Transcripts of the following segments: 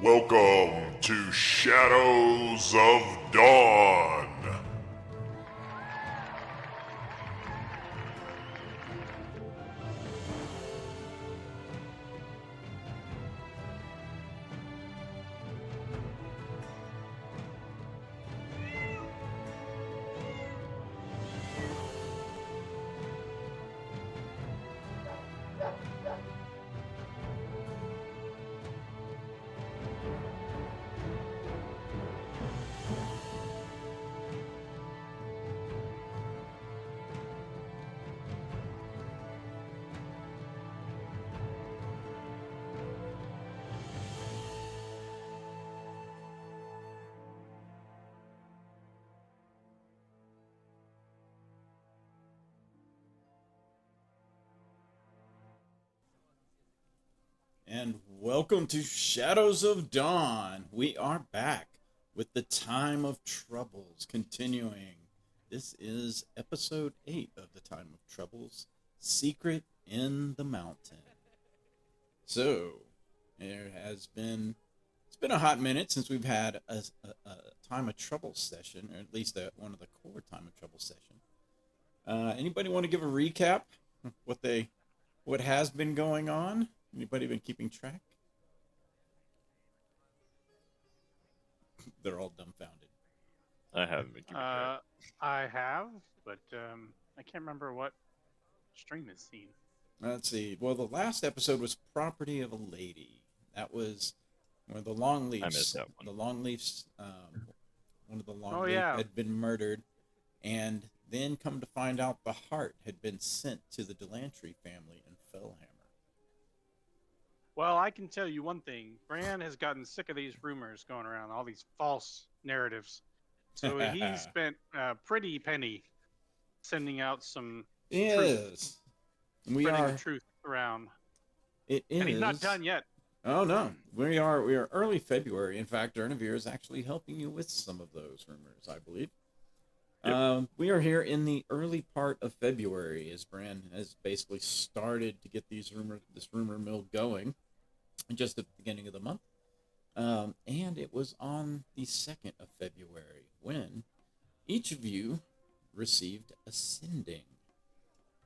Welcome to Shadows of Dawn. And welcome to Shadows of Dawn. We are back with the Time of Troubles continuing. This is episode 8 of the Time of Troubles, Secret in the Mountain. So, it's been a hot minute since we've had a Time of Trouble session, or at least one of the core Time of Trouble session. Anybody want to give a recap? What has been going on? Anybody been keeping track? They're all dumbfounded. I haven't been keeping track. I have, but I can't remember what stream is seen. Let's see. Well, the last episode was Property of a Lady. That was where the Longleafs. I missed that one. The Longleafs, one of the Longleaf Oh, yeah. had been murdered, and then come to find out the heart had been sent to the Delantry family in Fellhammer. Well, I can tell you one thing. Bran has gotten sick of these rumors going around, all these false narratives. So he spent a pretty penny sending out some Yes. spreading the truth around. It is. And he's not done yet. Oh no, we are early February. In fact, Ernavir is actually helping you with some of those rumors, I believe. Yep. We are here in the early part of February, as Bran has basically started to get this rumor mill going, just at the beginning of the month. And it was on the 2nd of February when each of you received a sending.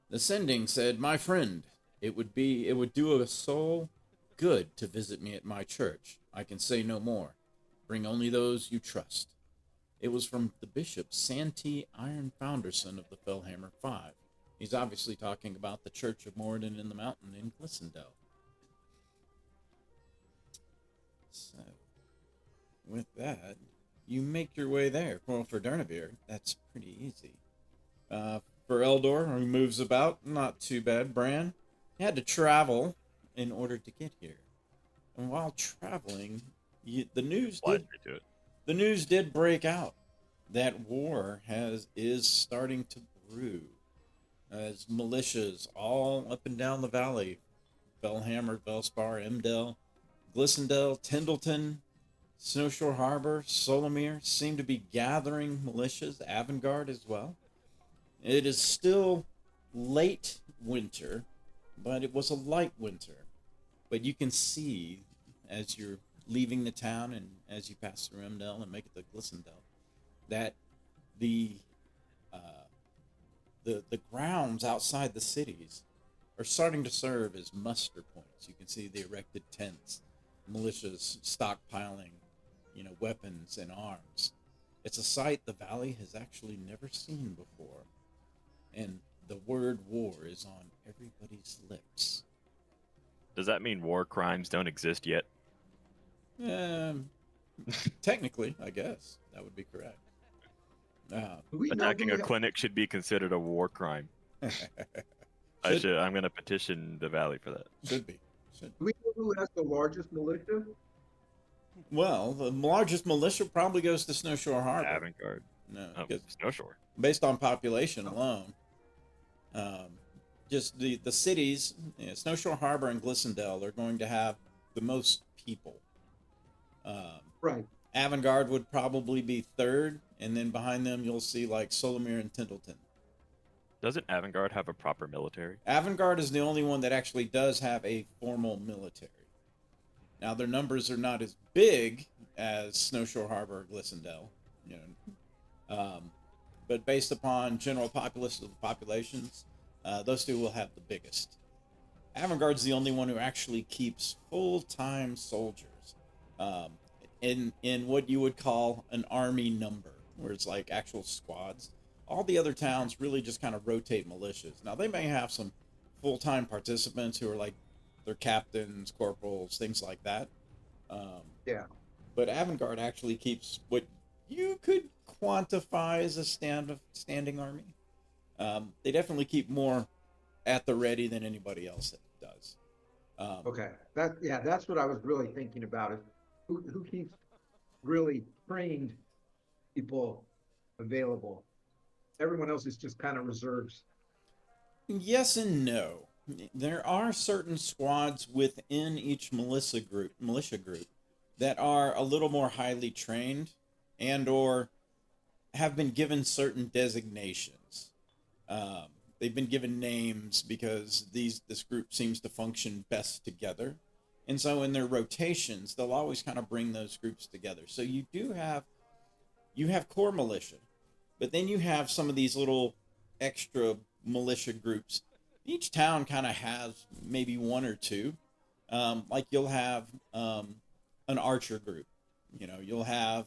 The sending said, "My friend, it would do a soul good to visit me at my church. I can say no more. Bring only those you trust." It was from the Bishop Santee Iron Founderson of the Fellhammer Five. He's obviously talking about the Church of Moradin in the Mountain in Glissendale. So, with that, you make your way there. Well, for Durnavir, that's pretty easy. For Eldor, who moves about, not too bad. Bran, he had to travel in order to get here. And while traveling, the news did break out that war is starting to brew as militias all up and down the valley, Fellhammer, Velspar, Emdell, Glissendale, Tindleton, Snowshore Harbor, Solomir seem to be gathering militias, Avangard as well. It is still late winter, but it was a light winter. But you can see as you're leaving the town and as you pass through Emdell and make it to Glissendale, that the grounds outside the cities are starting to serve as muster points. You can see the erected tents, militias stockpiling, weapons and arms. It's a sight the valley has actually never seen before, and the word war is on everybody's lips. Does that mean war crimes don't exist yet? Technically, I guess that would be correct. Attacking a clinic should be considered a war crime. I'm going to petition the valley for that. Should be. Do we know who has the largest militia? Well, the largest militia probably goes to Snowshore Harbor. Avangard. No, Snowshore. Based on population alone. Just the cities, Snowshore Harbor and Glissendale are going to have the most people. Right. Avangard would probably be third, and then behind them you'll see like Solomir and Tindleton. Doesn't Avangard have a proper military? Avangard is the only one that actually does have a formal military. Now their numbers are not as big as Snowshore Harbor or Glissondale, you know, but based upon general populace of the populations, those two will have the biggest. Avantgarde's the only one who actually keeps full-time soldiers in what you would call an army number, where it's like actual squads. All the other towns really just kind of rotate militias. Now, they may have some full-time participants who are like their captains, corporals, things like that. Yeah. But Avantgarde actually keeps what you could quantify as a standing army. They definitely keep more at the ready than anybody else does. Okay. That's what I was really thinking about is who keeps really trained people available. Everyone else is just kind of reserves. Yes and no. There are certain squads within each militia group that are a little more highly trained and or have been given certain designations. They've been given names because this group seems to function best together. And so in their rotations, they'll always kind of bring those groups together. So you have core militia, but then you have some of these little extra militia groups. Each town kind of has maybe one or two. Like you'll have an archer group. You'll have,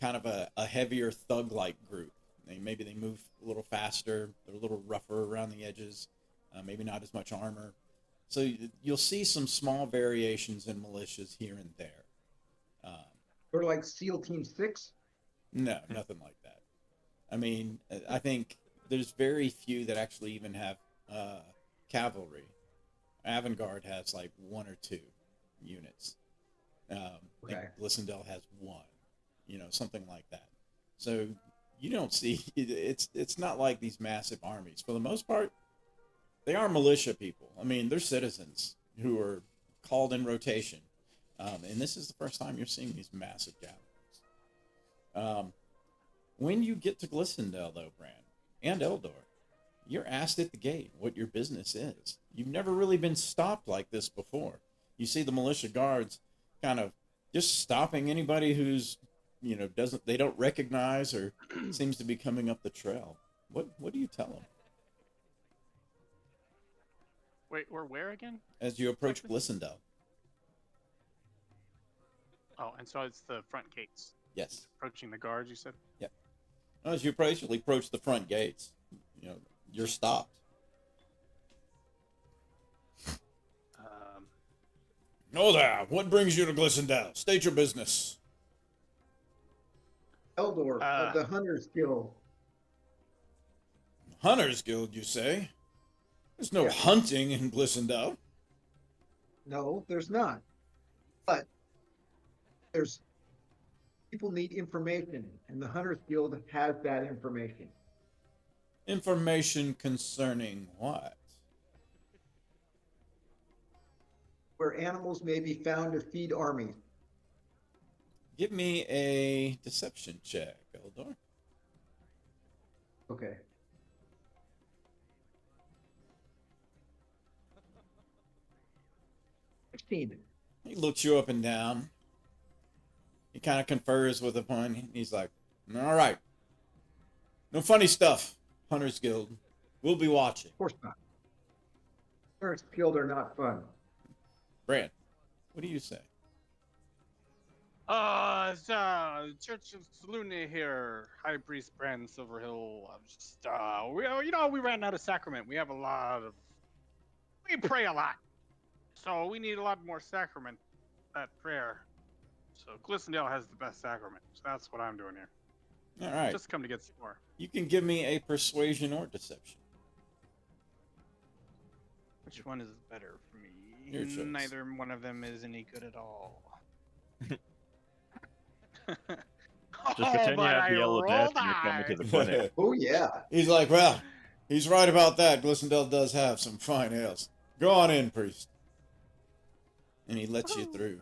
kind of a heavier thug-like group. Maybe they move a little faster. They're a little rougher around the edges. Maybe not as much armor. So you'll see some small variations in militias here and there. Sort of like SEAL Team 6? No, nothing like that. I mean, I think there's very few that actually even have cavalry. Avantgarde has like one or two units. Okay. Glissondale has one, something like that. So you don't see, it's not like these massive armies. For the most part, they are militia people. I mean, they're citizens who are called in rotation. And this is the first time you're seeing these massive gatherings. When you get to Glissondale, though, Bran, and Eldor, you're asked at the gate what your business is. You've never really been stopped like this before. You see the militia guards kind of just stopping anybody who's, they don't recognize or seems to be coming up the trail. What do you tell them? Wait, we're where again? As you approach Glissondale. Oh, and so it's the front gates. Yes. Approaching the guards, you said? Yep. As you approach the front gates, you're stopped. Oh there, what brings you to Glissondale? State your business. Eldor of the Hunters Guild. Hunters Guild, you say? There's no hunting in Glissondale. No, there's not. But people need information, and the Hunters Guild has that information. Information concerning what? Where animals may be found to feed armies. Give me a deception check, Eldor. Okay. He looks you up and down. He kind of confers with the pun. He's like, all right. No funny stuff, Hunters Guild. We'll be watching. Of course not. Hunters Guild are not fun. Brand, what do you say? It's Church of Selune here, High Priest Brand Silverhill. I'm just, we ran out of sacrament. We pray a lot. So we need a lot more sacrament, that prayer. So Glissondale has the best sacrament. So that's what I'm doing here. All right. Just come to get some more. You can give me a persuasion or deception. Which one is better for me? Your choice. Neither one of them is any good at all. Just pretend you have the yellow death and you're coming to the clinic. Oh, yeah. He's like, well, he's right about that. Glissondale does have some fine ales. Go on in, priest. And he lets you through.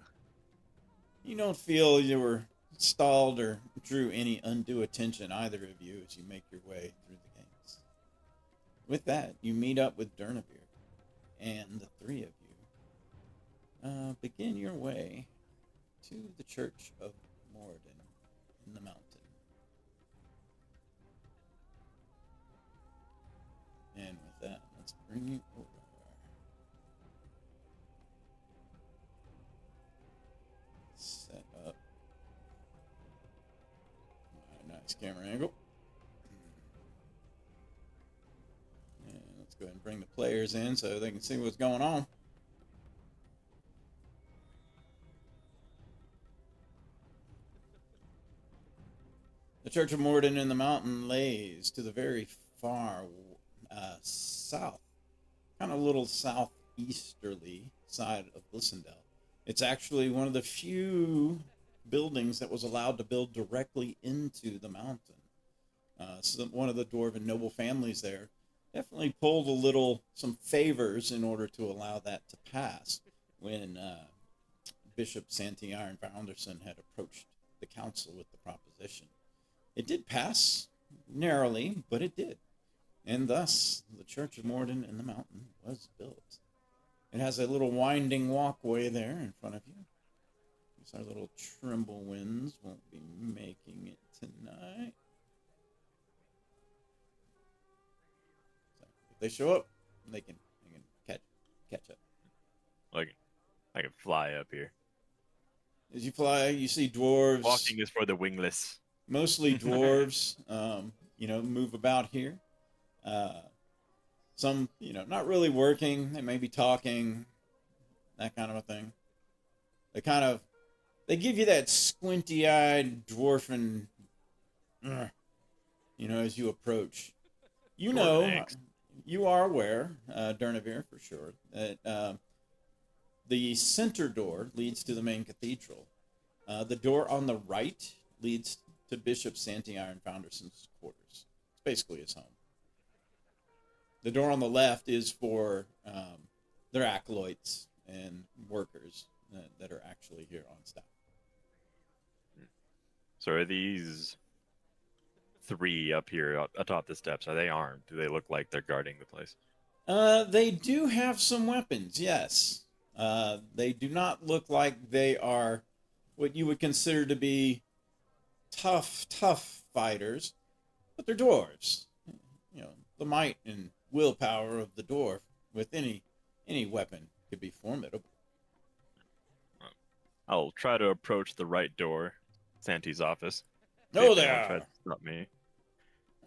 You don't feel you were stalled or drew any undue attention, either of you, as you make your way through the gates. With that, you meet up with Durnavir and the three of you begin your way to the Church of Morden in the mountain. And with that, let's bring you over. Set up. Nice camera angle. And let's go ahead and bring the players in so they can see what's going on. The Church of Morden in the mountain lays to the very far south, kind of little southeasterly side of Lysendell. It's actually one of the few buildings that was allowed to build directly into the mountain. So one of the dwarven noble families there definitely pulled some favors in order to allow that to pass when Bishop Santee Iron Founderson had approached the council with the proposition. It did pass narrowly, but it did. And thus, the Church of Morden in the mountain was built. It has a little winding walkway there in front of you. Guess our little Trimblewinds won't be making it tonight. So if they show up, they can catch up. I can fly up here. As you fly, you see dwarves. Walking is for the wingless. Mostly dwarves, move about here. Some, not really working. They may be talking, that kind of a thing. They give you that squinty-eyed dwarfen, as you approach. You are aware, Durnavir for sure, that the center door leads to the main cathedral. The door on the right leads to Bishop Santee Iron Founderson's quarters. It's basically his home. The door on the left is for their acolytes and workers that are actually here on staff. So are these three up here atop the steps, are they armed? Do they look like they're guarding the place? They do have some weapons, yes. They do not look like they are what you would consider to be tough fighters, but they're dwarves. The might and willpower of the dwarf with any weapon could be formidable. I'll try to approach the right door, Santee's office. Oh, If there! anyone tries to stop me.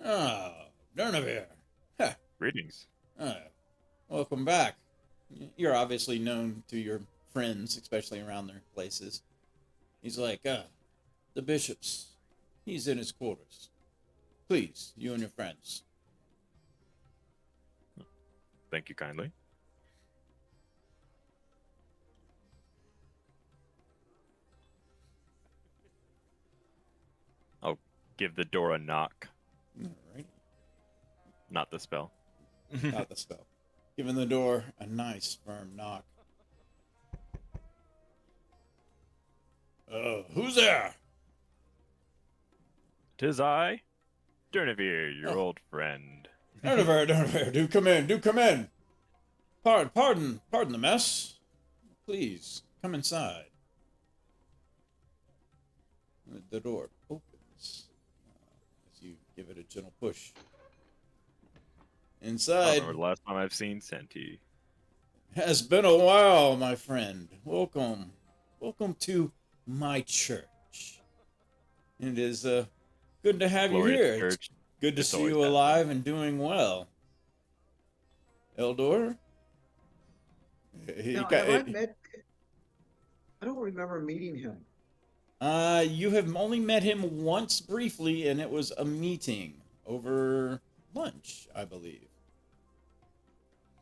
Oh, Durnavir. Greetings. Welcome back. You're obviously known to your friends, especially around their places. He's like, the bishop's. He's in his quarters. Please, you and your friends. Thank you kindly. I'll give the door a knock, All right. not the spell. Not the spell. Giving the door a nice, firm knock. Who's there? 'Tis I, Durnavir, your Oh. old friend. Durnavir, do come in. Pardon the mess. Please, come inside. The door opens as you give it a gentle push. I don't Inside remember the last time I've seen Santee. has been a while, my friend. Welcome to my church. It is good to have you Glorious here. It's church. good to It's see always you that alive and doing well. Eldor? Now, have I met? I don't remember meeting him. You have only met him once briefly, and it was a meeting over lunch, I believe.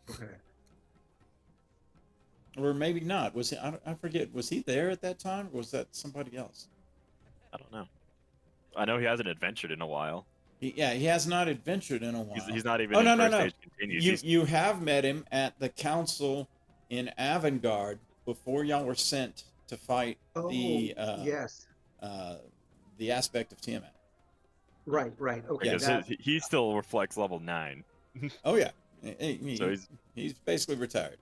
Okay. Or maybe not. Was he? I forget. Was he there at that time, or was that somebody else? I don't know. I know he hasn't adventured in a while. He has not adventured in a while. He's not even Oh, in no, First no. Age Continues. You have met him at the council in Avangard before y'all were sent to fight Oh, yes. the aspect of Tiamat. Right. Okay. Yeah, Because he still reflects level 9. Oh yeah, So he's basically retired.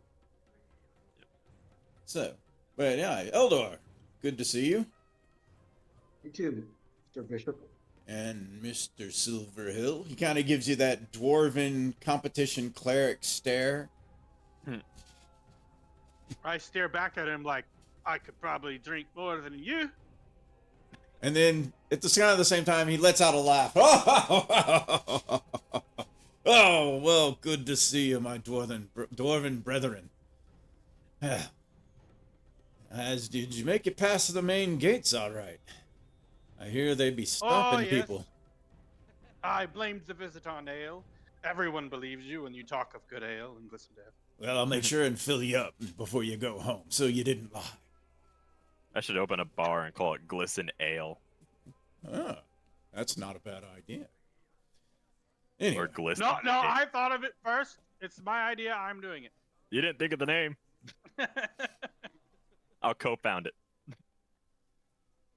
So, but yeah, Eldor, good to see you. You too, Mr. Bishop. And Mr. Silverhill, he kind of gives you that dwarven competition cleric stare. I stare back at him like I could probably drink more than you. And then at the kind of the same time, he lets out a laugh. Oh, well, good to see you, my dwarven brethren. As did you make it past the main gates all right? I hear they be stopping yes. people. I blamed the visit on ale. Everyone believes you when you talk of good ale and glisten to it. Well, I'll make sure and fill you up before you go home, so you didn't lie. I should open a bar and call it Glisten Ale. Ah, that's not a bad idea. Anyway, Or Glisten. No, I thought of it first. It's my idea. I'm doing it. You didn't think of the name. I'll co-found it.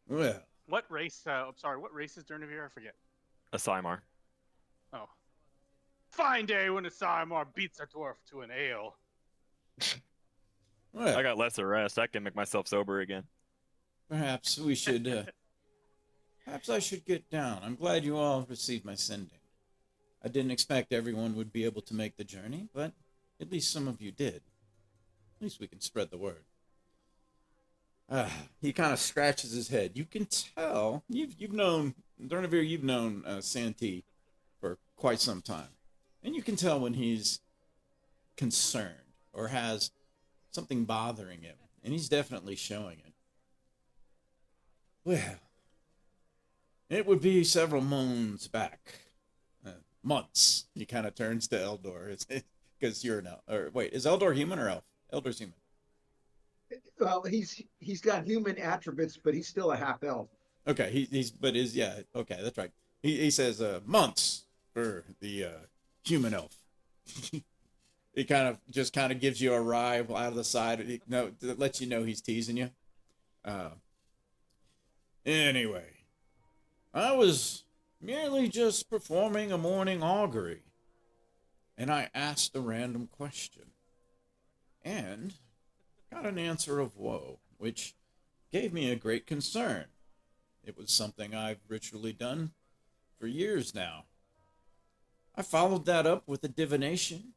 well, What race? I'm sorry. What race is Durnavir? I forget. A Cymar. Oh, fine day when a Cymar beats a dwarf to an ale. well, I got less arrest. I can make myself sober again. perhaps we should, perhaps I should get down. I'm glad you all received my sending. I didn't expect everyone would be able to make the journey, but at least some of you did. At least we can spread the word. He kind of scratches his head. You can tell you've known Durnavir, you've known Santee for quite some time, and you can tell when he's concerned or has something bothering him, and he's definitely showing it. Well, it would be several moons back, months. He kind of turns to Eldor, because you're an elf. Or wait, is Eldor human or elf? Eldor's human. Well, he's got human attributes, but he's still a half elf. Okay, okay, that's right. He says months for the human elf. He kind of gives you a wry out of the side. That lets you know he's teasing you. Anyway, I was merely just performing a morning augury, and I asked a random question, and got an answer of woe, which gave me a great concern. It was something I've ritually done for years now. I followed that up with a divination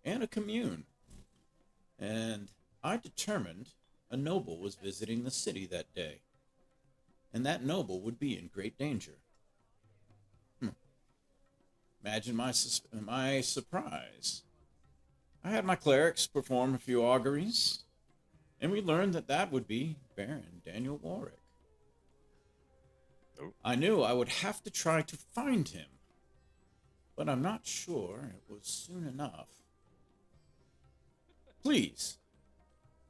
and a commune, and I determined a noble was visiting the city that day, and that noble would be in great danger. Imagine my surprise. I had my clerics perform a few auguries, and we learned that would be Baron Daniel Warwick. Oh. I knew I would have to try to find him, but I'm not sure it was soon enough. Please,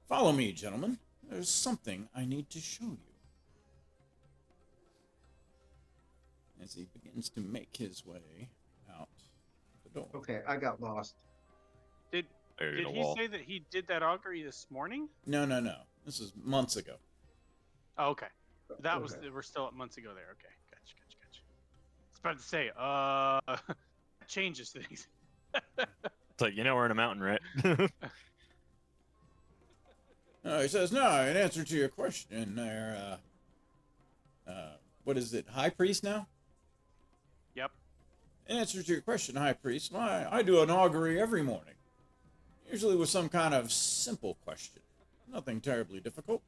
follow me, gentlemen. There's something I need to show you. As he begins to make his way out the door. Okay, I got lost. Did he say that he did that augury this morning? No. This is months ago. Oh, okay. That was Okay. we're still at months ago there. Okay, gotcha. I was about to say, changes things. It's like, we're in a mountain, right? He says, no, in answer to your question there, what is it, High Priest now? Yep. In answer to your question, High Priest, I do an augury every morning. Usually with some kind of simple question. Nothing terribly difficult.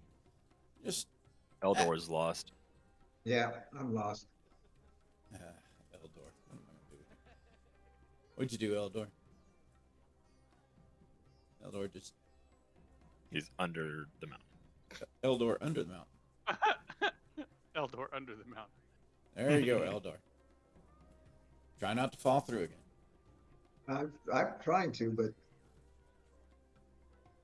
Just Eldor's lost. Yeah, I'm lost. Eldor. What am I gonna do with him? What'd you do, Eldor? Eldor just He's under the mountain. Eldor under the mountain. Eldor under the mountain. There you go, Eldor. Try not to fall through again. I'm trying to, but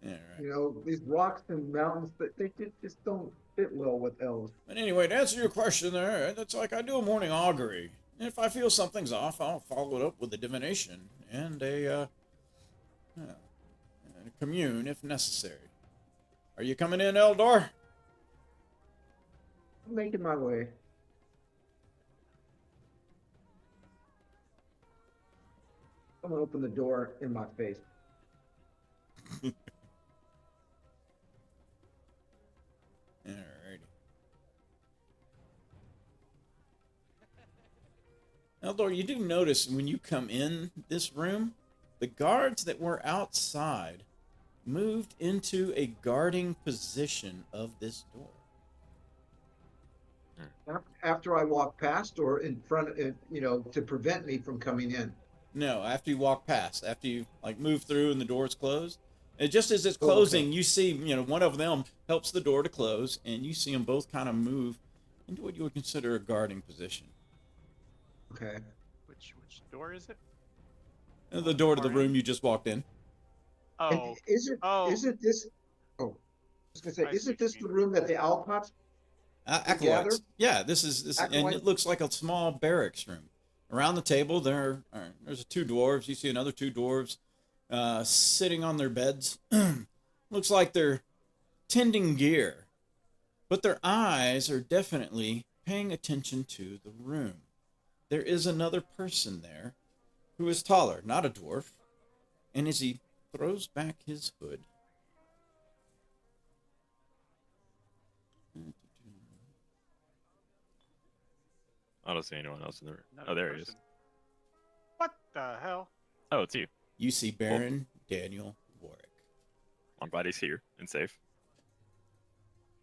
Yeah, right. you know, these rocks and mountains, they just don't fit well with elves. But anyway, to answer your question there, it's like I do a morning augury. And if I feel something's off, I'll follow it up with a divination and a commune if necessary. Are you coming in, Eldor? I'm making my way. I'm gonna open the door in my face. Eldor, you do notice when you come in this room, the guards that were outside moved into a guarding position of this door. After I walk past or in front, to prevent me from coming in. No, after you walk past, after you like move through and the door's closed, and just as it's Oh, okay. closing, you see, one of them helps the door to close, and you see them both kind of move into what you would consider a guarding position. Okay. Which door is it? The door to the Far in? room you just walked in. And Oh, isn't this? Oh, I was gonna say, I see isn't what you this the mean. room that the Alcots? Acolytes. Yeah, this is, and Acolyte? it looks like a small barracks room. Around the table, there's two dwarves. You see another two dwarves sitting on their beds. Looks like they're tending gear, but their eyes are definitely paying attention to the room. There is another person there who is taller, not a dwarf, and as he throws back his hood, I don't see anyone else in the room. another Oh, there he is. person. What the hell? Oh, it's you. you see Baron Daniel Warwick. I'm glad he's here and safe.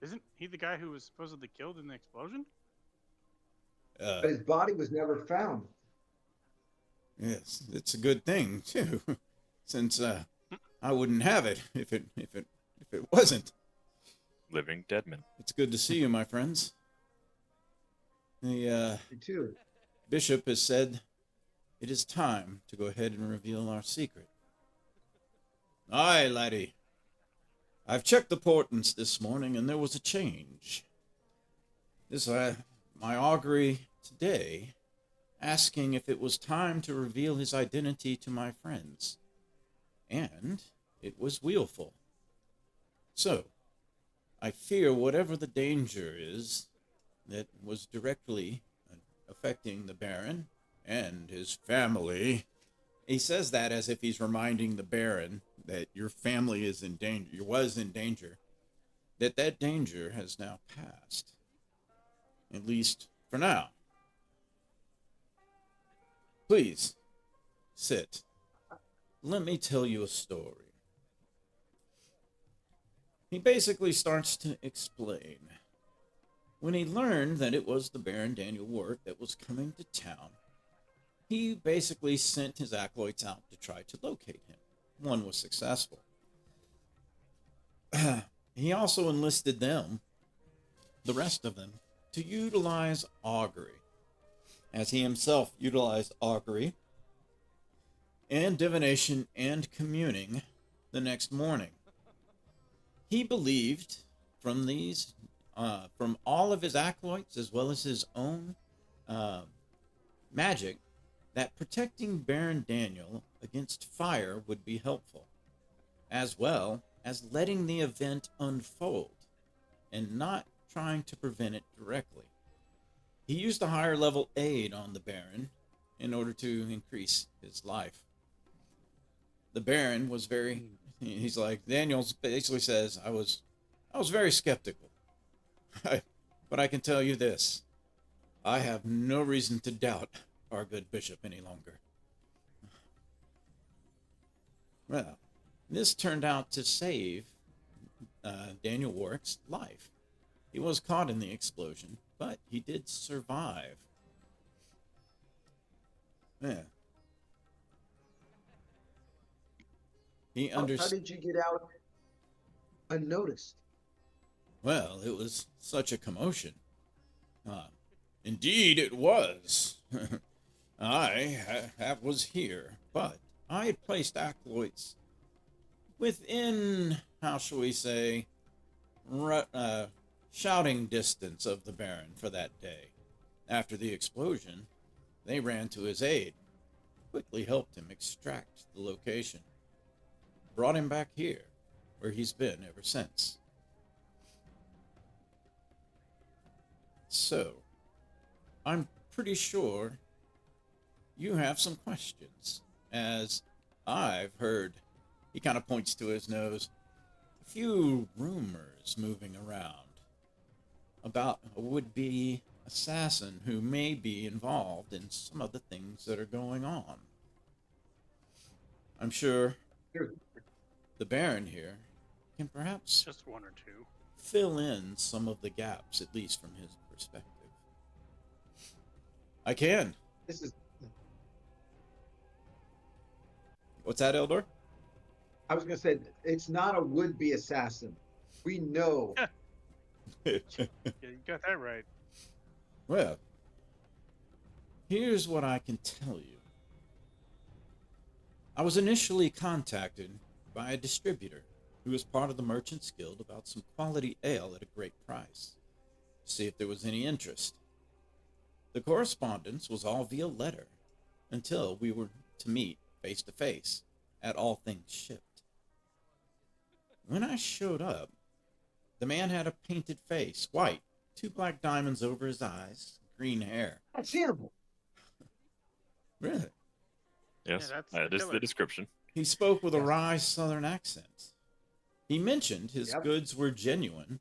Isn't he the guy who was supposedly killed in the explosion? But his body was never found. Yes, it's a good thing too, since I wouldn't have it if it wasn't. Living dead man. It's good to see you, my friends. The Me too. bishop has said it is time to go ahead and reveal our secret. Aye, laddie. I've checked the portents this morning, and there was a change. This my augury today, asking if it was time to reveal his identity to my friends, and it was Wheelful. So, I fear whatever the danger is that was directly affecting the Baron and his family. He says that as if he's reminding the Baron that your family is in danger, was in danger, that danger has now passed. At least for now. Please, sit. Let me tell you a story. He basically starts to explain. When he learned that it was the Baron Daniel Warwick that was coming to town, he basically sent his acolytes out to try to locate him. One was successful. He also enlisted them, the rest of them, to utilize augury, as he himself utilized augury and divination and communing the next morning. He believed from these, from all of his acolytes as well as his own magic, that protecting Baron Daniel against fire would be helpful, as well as letting the event unfold and not trying to prevent it directly. He used a higher level aid on the Baron in order to increase his life. The Baron was he's like, Daniels basically says, I was very skeptical. But I can tell you this, I have no reason to doubt our good bishop any longer. Well, this turned out to save Daniel Warwick's life. He was caught in the explosion, but he did survive. Yeah. He How did you get out unnoticed? Well, it was such a commotion. Indeed, it was. I was here, but I had placed acolytes within, how shall we say, shouting distance of the Baron for that day. After the explosion, they ran to his aid, quickly helped him extract the location, brought him back here, where he's been ever since. So, I'm pretty sure you have some questions, as I've heard, he kind of points to his nose, a few rumors moving around about a would-be assassin who may be involved in some of the things that are going on. I'm sure Here- the Baron here can perhaps Just one or two. fill in some of the gaps, at least from his perspective. I can. This is, What's that, Eldor? I was gonna say, it's not a would-be assassin. We know. Yeah, you got that right. Well, here's what I can tell you. I was initially contacted by a distributor who was part of the Merchants Guild about some quality ale at a great price, to see if there was any interest. The correspondence was all via letter until we were to meet face to face at All Things Shipped. When I showed up, the man had a painted face, white, 2 black diamonds over his eyes, green hair. That's him. Really? Yes, that's that the is killer. the description. He spoke with a Yes. wry southern accent. He mentioned his Yep. goods were genuine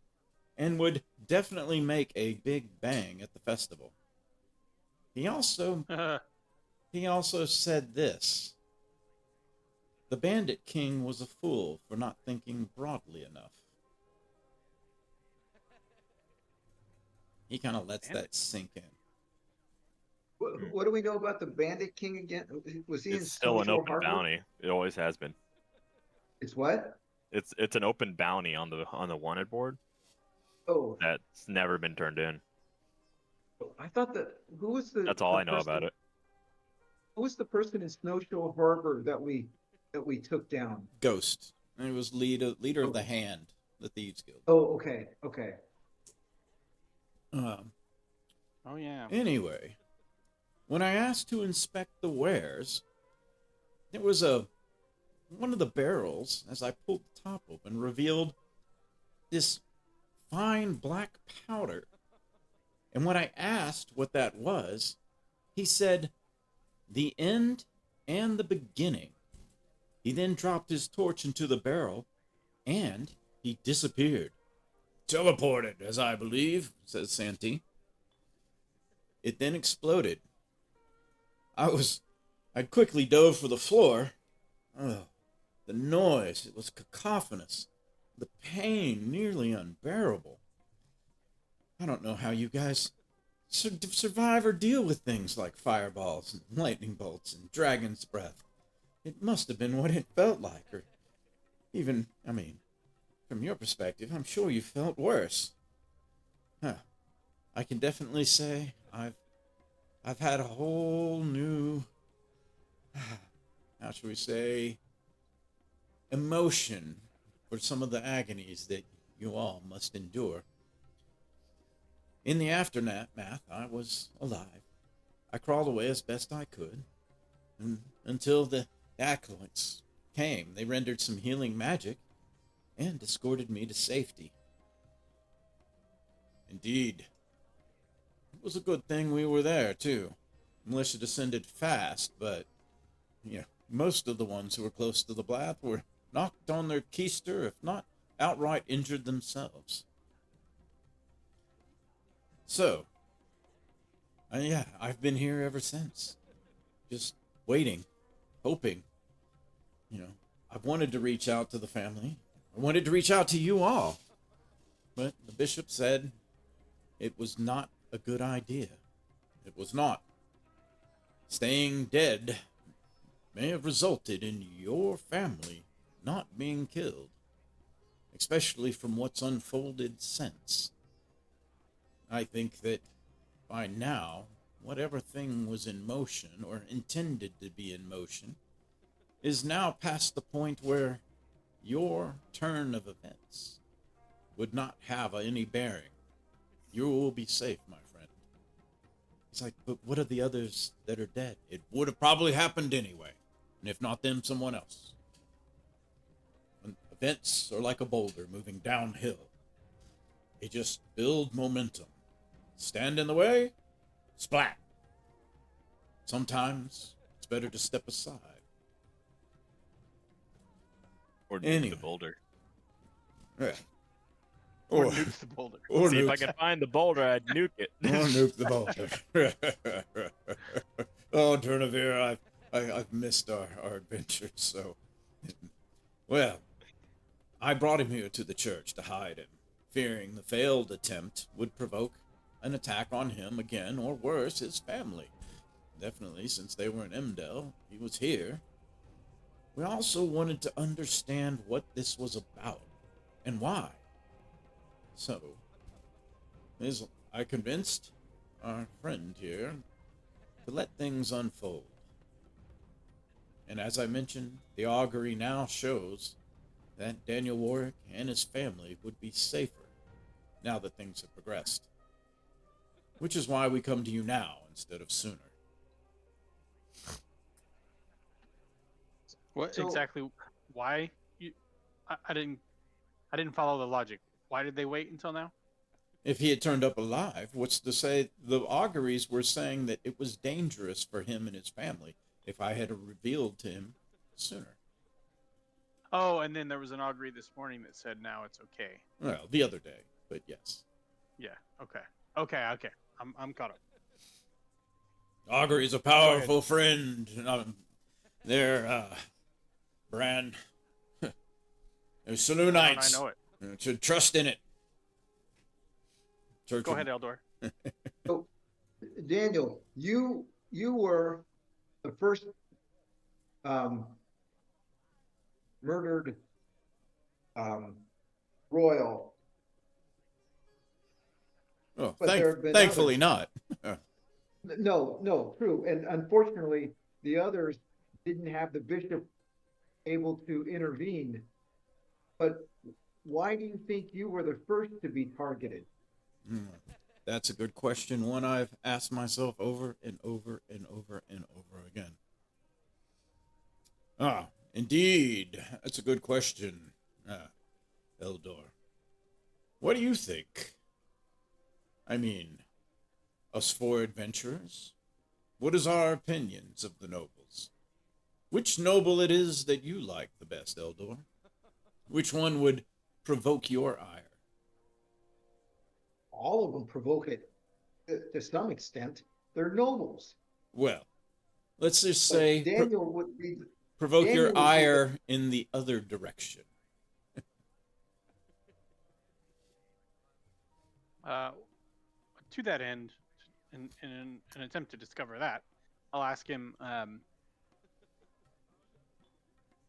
and would definitely make a big bang at the festival. He also said this. The Bandit King was a fool for not thinking broadly enough. He kind of lets that sink in. What do we know about the Bandit King again? Was he in It's still an Snowshore open Harbor? bounty. It always has been. It's what? It's an open bounty on the wanted board Oh, that's never been turned in. I thought who was the? That's all the I know about person- it. Who was the person in Snowshore Harbor that we took down? Ghost. And he was leader Oh. of the Hand, the Thieves Guild. Oh, okay. Oh yeah. Anyway, when I asked to inspect the wares, there was one of the barrels, as I pulled the top open, revealed this fine black powder. And when I asked what that was, he said, the end and the beginning. He then dropped his torch into the barrel, and he disappeared. Teleported, as I believe, says Santee. It then exploded. I'd quickly dove for the floor. Oh, the noise, it was cacophonous. The pain nearly unbearable. I don't know how you guys survive or deal with things like fireballs and lightning bolts and dragon's breath. It must have been what it felt like, or even, from your perspective, I'm sure you felt worse. I can definitely say I've had a whole new, how should we say, emotion for some of the agonies that you all must endure. In the aftermath, I was alive. I crawled away as best I could, and until the acolytes came, they rendered some healing magic and escorted me to safety. Indeed. It was a good thing we were there, too. Militia descended fast, but, most of the ones who were close to the Blath were knocked on their keister, if not outright injured themselves. So, I've been here ever since. Just waiting, hoping. I've wanted to reach out to the family. I wanted to reach out to you all. But the bishop said it was not a good idea. It was not. Staying dead may have resulted in your family not being killed, especially from what's unfolded since. I think that by now, whatever thing was in motion or intended to be in motion is now past the point where your turn of events would not have any bearing. You will be safe, my friend. It's like, but what are the others that are dead? It would have probably happened anyway. And if not them, someone else. When events are like a boulder moving downhill. They just build momentum. Stand in the way, splat. Sometimes it's better to step aside. Or Anyway. the boulder. Yeah. Or Or, nukes the boulder. or See if I nuke, can find the boulder, I'd nuke it. or nuke the boulder. Oh, Durnavir, I've missed our adventures. So, well, I brought him here to the church to hide him, fearing the failed attempt would provoke an attack on him again, or worse, his family. Definitely, since they were in Emdel, he was here. We also wanted to understand what this was about and why. So, I convinced our friend here to let things unfold. And as I mentioned, the augury now shows that Daniel Warwick and his family would be safer now that things have progressed. Which is why we come to you now instead of sooner. What So- exactly? Why? I didn't follow the logic. Why did they wait until now? If he had turned up alive, what's to say the auguries were saying that it was dangerous for him and his family if I had revealed to him sooner. Oh, and then there was an augury this morning that said now it's okay. Well, the other day, but yes. Yeah. Okay. I'm caught up. Augury is a powerful friend. They're, Bran. They're How Selûnites. I know it. You should trust in it. Church Go of- ahead, Eldor. So, Daniel, you were the first murdered royal. Oh, But there have been thankfully not. No, true. And unfortunately, the others didn't have the bishop able to intervene. But why do you think you were the first to be targeted? That's a good question. One I've asked myself over and over and over and over again. Ah, indeed. That's a good question, Eldor. What do you think? I mean, us four adventurers? What is our opinions of the nobles? Which noble it is that you like the best, Eldor? Which one would provoke your ire? All of them provoke it to some extent. They're nobles. Well, let's just But say Daniel would be. provoke Daniel your would be ire in the other direction. To that end, in an attempt to discover that, I'll ask him.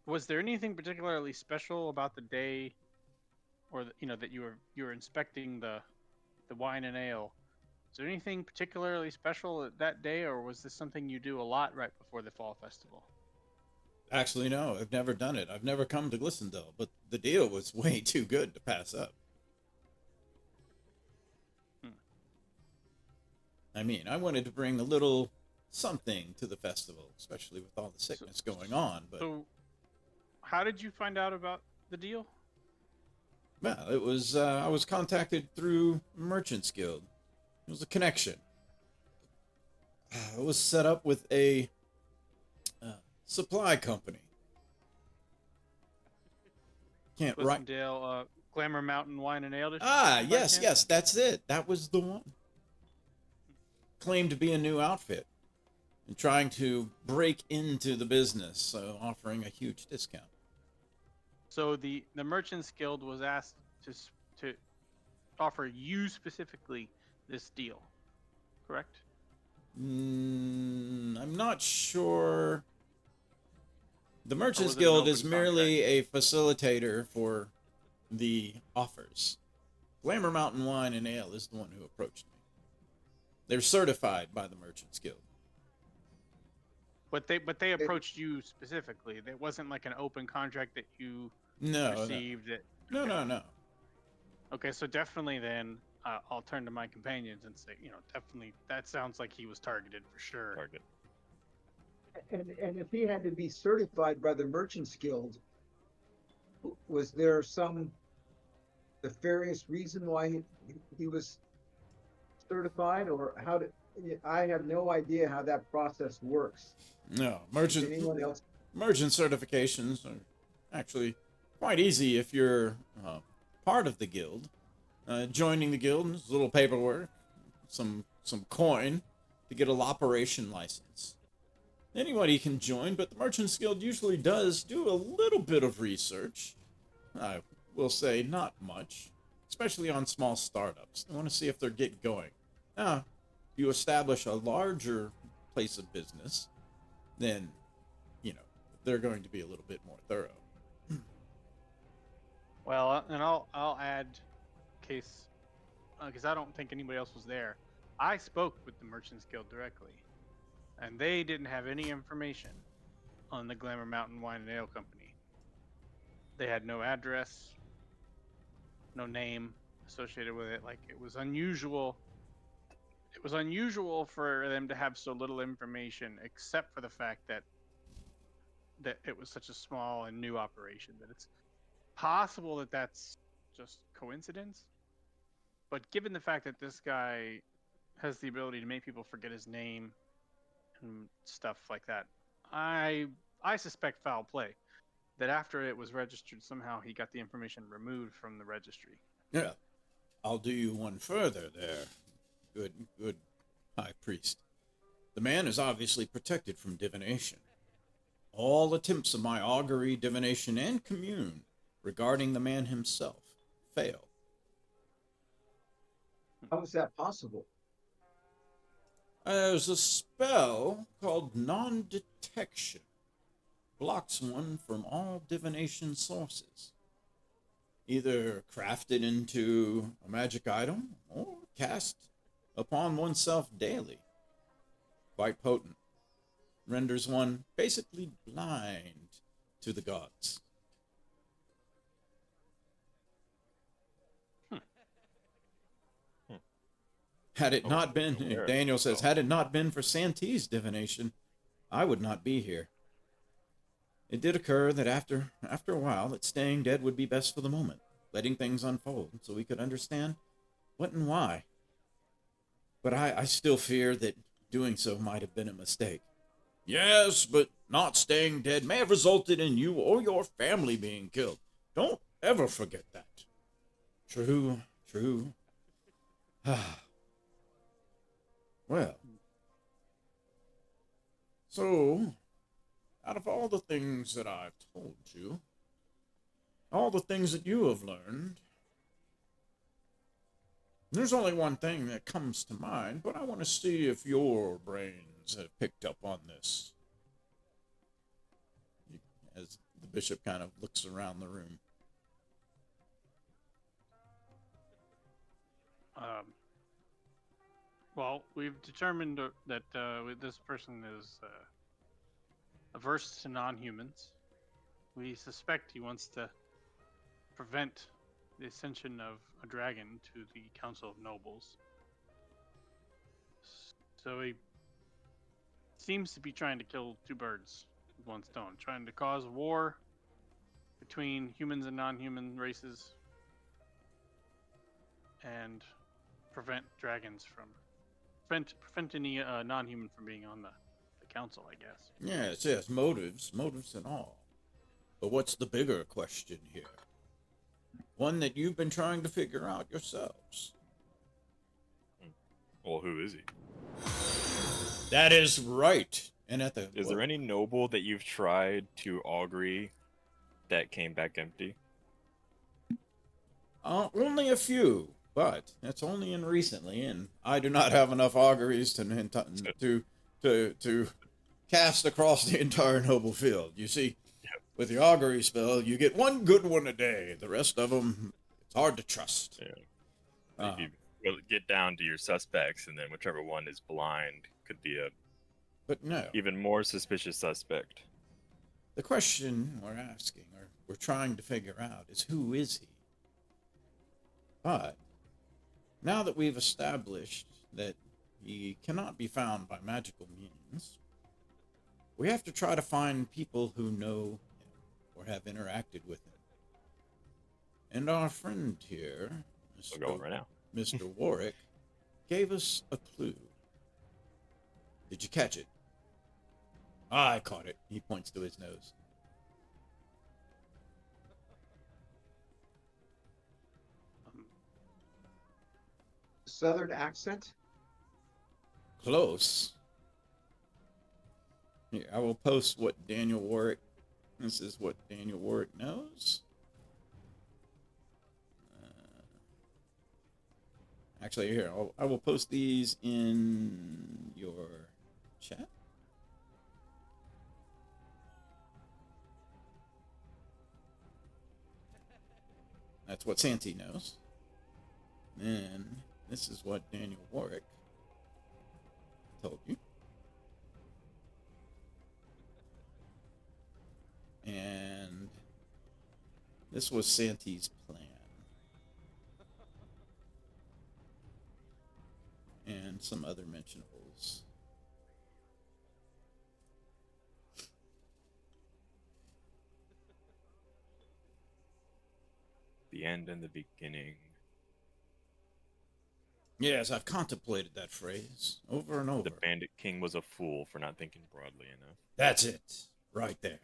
Was there anything particularly special about the day, or that you were inspecting the wine and ale? Is there anything particularly special that day, or was this something you do a lot right before the fall festival? Actually, no, I've never done it. I've never come to Glissondale, but the deal was way too good to pass up. I mean, I wanted to bring a little something to the festival, especially with all the sickness going on. But So, how did you find out about the deal? well, it was I was contacted through Merchants Guild. It was a connection. It was set up with a supply company. Can't write. Glissondale, Glamour Mountain Wine and Ale District? Ah, by yes, chance? yes, that's it. That was the one. Claimed to be a new outfit and trying to break into the business, so offering a huge discount. So the Merchants Guild was asked to offer you specifically this deal, correct? I'm not sure. The Merchants was it an Guild open is merely a facilitator for the offers. Glamour Mountain Wine and Ale is the one who approached me. They're certified by the Merchants Guild. But they approached you specifically. It wasn't like an open contract that you No, received. no. Okay, so definitely then I'll turn to my companions and say, definitely that sounds like he was targeted for sure. Target. And if he had to be certified by the Merchants Guild, was there some nefarious reason why he was certified, or how did? I have no idea how that process works. No. Does anyone else? Merchant certifications are actually quite easy if you're part of the guild. joining the guild, there's a little paperwork, some coin to get an operation license. Anybody can join, but the Merchants Guild usually does do a little bit of research. I will say not much, especially on small startups. They want to see if they're getting going. Now, if you establish a larger place of business, then, they're going to be a little bit more thorough. Well, and I'll add, case, because I don't think anybody else was there. I spoke with the Merchants Guild directly, and they didn't have any information on the Glamour Mountain Wine and Ale Company. They had no address, no name associated with it. Like, it was unusual. It was unusual for them to have so little information, except for the fact that it was such a small and new operation, that it's possible that that's just coincidence. But given the fact that this guy has the ability to make people forget his name and stuff like that, I suspect foul play. That after it was registered, somehow he got the information removed from the registry. Yeah, I'll do you one further there, good high priest. The man is obviously protected from divination. All attempts of my augury, divination, and commune regarding the man himself fail. How is that possible? There's a spell called non-detection. Blocks one from all divination sources. Either crafted into a magic item or cast upon oneself daily. Quite potent. Renders one basically blind to the gods. Had it not been, Daniel says, had it not been for Santee's divination, I would not be here. It did occur that after a while, that staying dead would be best for the moment, letting things unfold so we could understand what and why. But I still fear that doing so might have been a mistake. Yes, but not staying dead may have resulted in you or your family being killed. Don't ever forget that. True. Well, so, out of all the things that I've told you, all the things that you have learned, there's only one thing that comes to mind, but I want to see if your brains have picked up on this. As the bishop kind of looks around the room. Well, we've determined that this person is averse to non-humans. We suspect he wants to prevent the ascension of a dragon to the Council of Nobles. So he seems to be trying to kill two birds with one stone, trying to cause war between humans and non-human races and prevent dragons from prevent any non-human from being on the council, I guess. Yes, motives and all. But what's the bigger question here? One that you've been trying to figure out yourselves. Well, who is he? That is right. And Is there any noble that you've tried to augury that came back empty? Only a few, but that's only in recently, and I do not have enough auguries to cast across the entire noble field. You see, with the augury spell, you get one good one a day. The rest of them, it's hard to trust. Yeah. You get down to your suspects, and then whichever one is blind could be a even more suspicious suspect. The question we're asking, or we're trying to figure out, is who is he? But now that we've established that he cannot be found by magical means, we have to try to find people who know him or have interacted with him. And our friend here, We're going right now. Mr. Warwick, gave us a clue. Did you catch it? I caught it. He points to his nose. Southern accent? Close. Here, I will post what Daniel Warwick. This is what Daniel Warwick knows. Actually, here, I will post these in your chat. That's what Santee knows. And this is what Daniel Warwick told you. And this was Santee's plan. And some other mentionables. The end and the beginning. Yes, I've contemplated that phrase over and over. The Bandit King was a fool for not thinking broadly enough. That's it, right there.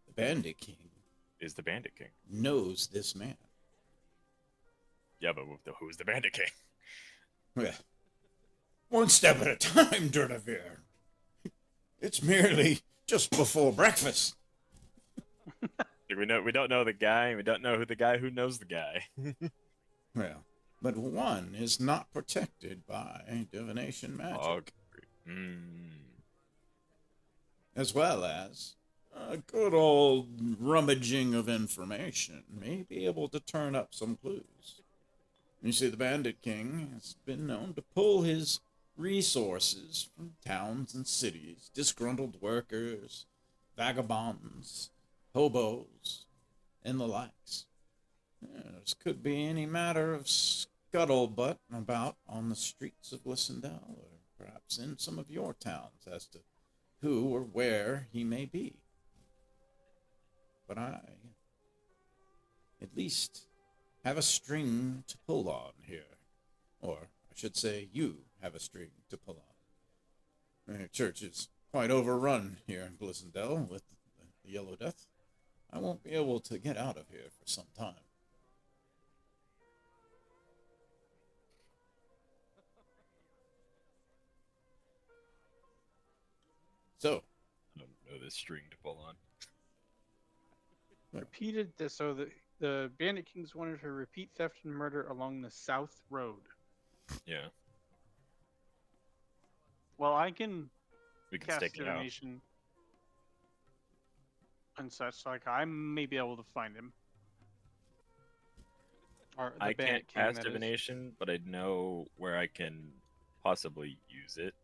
The Bandit King is the Bandit King. Knows this man. Yeah, but who's the Bandit King? Well, one step at a time, Durnavir. It's merely just before breakfast. We don't know the guy. We don't know who the guy who knows the guy. Well, but one is not protected by divination magic. As well as a good old rummaging of information may be able to turn up some clues. You see, the Bandit King has been known to pull his resources from towns and cities, disgruntled workers, vagabonds, hobos, and the likes. This could be any matter of scuttlebutt about on the streets of Lysandel, or perhaps in some of your towns as to who or where he may be. But I, at least, have a string to pull on here. Or, I should say, you have a string to pull on. The church is quite overrun here in Blissendale with the Yellow Death. I won't be able to get out of here for some time. So, I don't know this string to pull on. Repeated this, so the Bandit Kings wanted to repeat theft and murder along the South Road. Yeah. Well, I can We can cast stake it out. divination and such. Like I may be able to find him. Or the I Bandit can't King, cast that is. divination, but I know where I can possibly use it.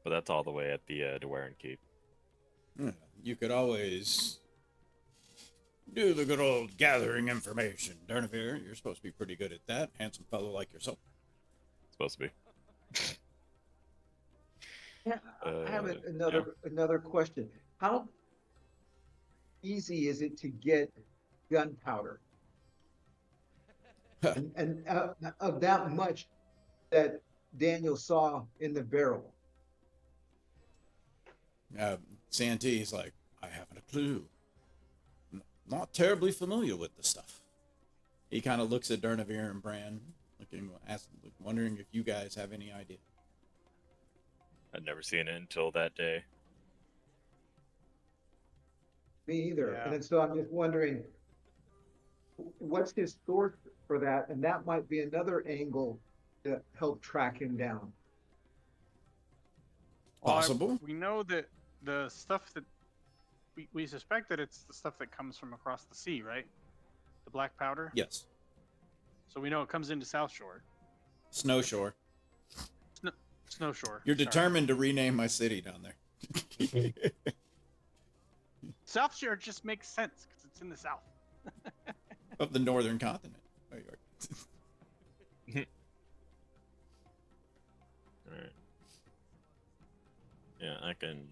But that's all the way at the Dwaran Keep. You could always do the good old gathering information. Durnavir, you're supposed to be pretty good at that. Handsome fellow like yourself. Supposed to be. Yeah, I have another question. How easy is it to get gunpowder? and of that much that Daniel saw in the barrel? Santee's like, I haven't a clue. Not terribly familiar with the stuff. He kind of looks at Durnavir and Bran, wondering if you guys have any idea. I'd never seen it until that day. Me either. Yeah. And so I'm just wondering, what's his source for that? And that might be another angle to help track him down. Possible. We know that the stuff that we suspect that it's the stuff that comes from across the sea, right? The black powder. Yes. So we know it comes into South Shore. Snowshore. Snowshore. You're sorry. determined to rename my city down there. South Shore just makes sense because it's in the south. Of the northern continent. Oh, you are. Alright. Yeah, I can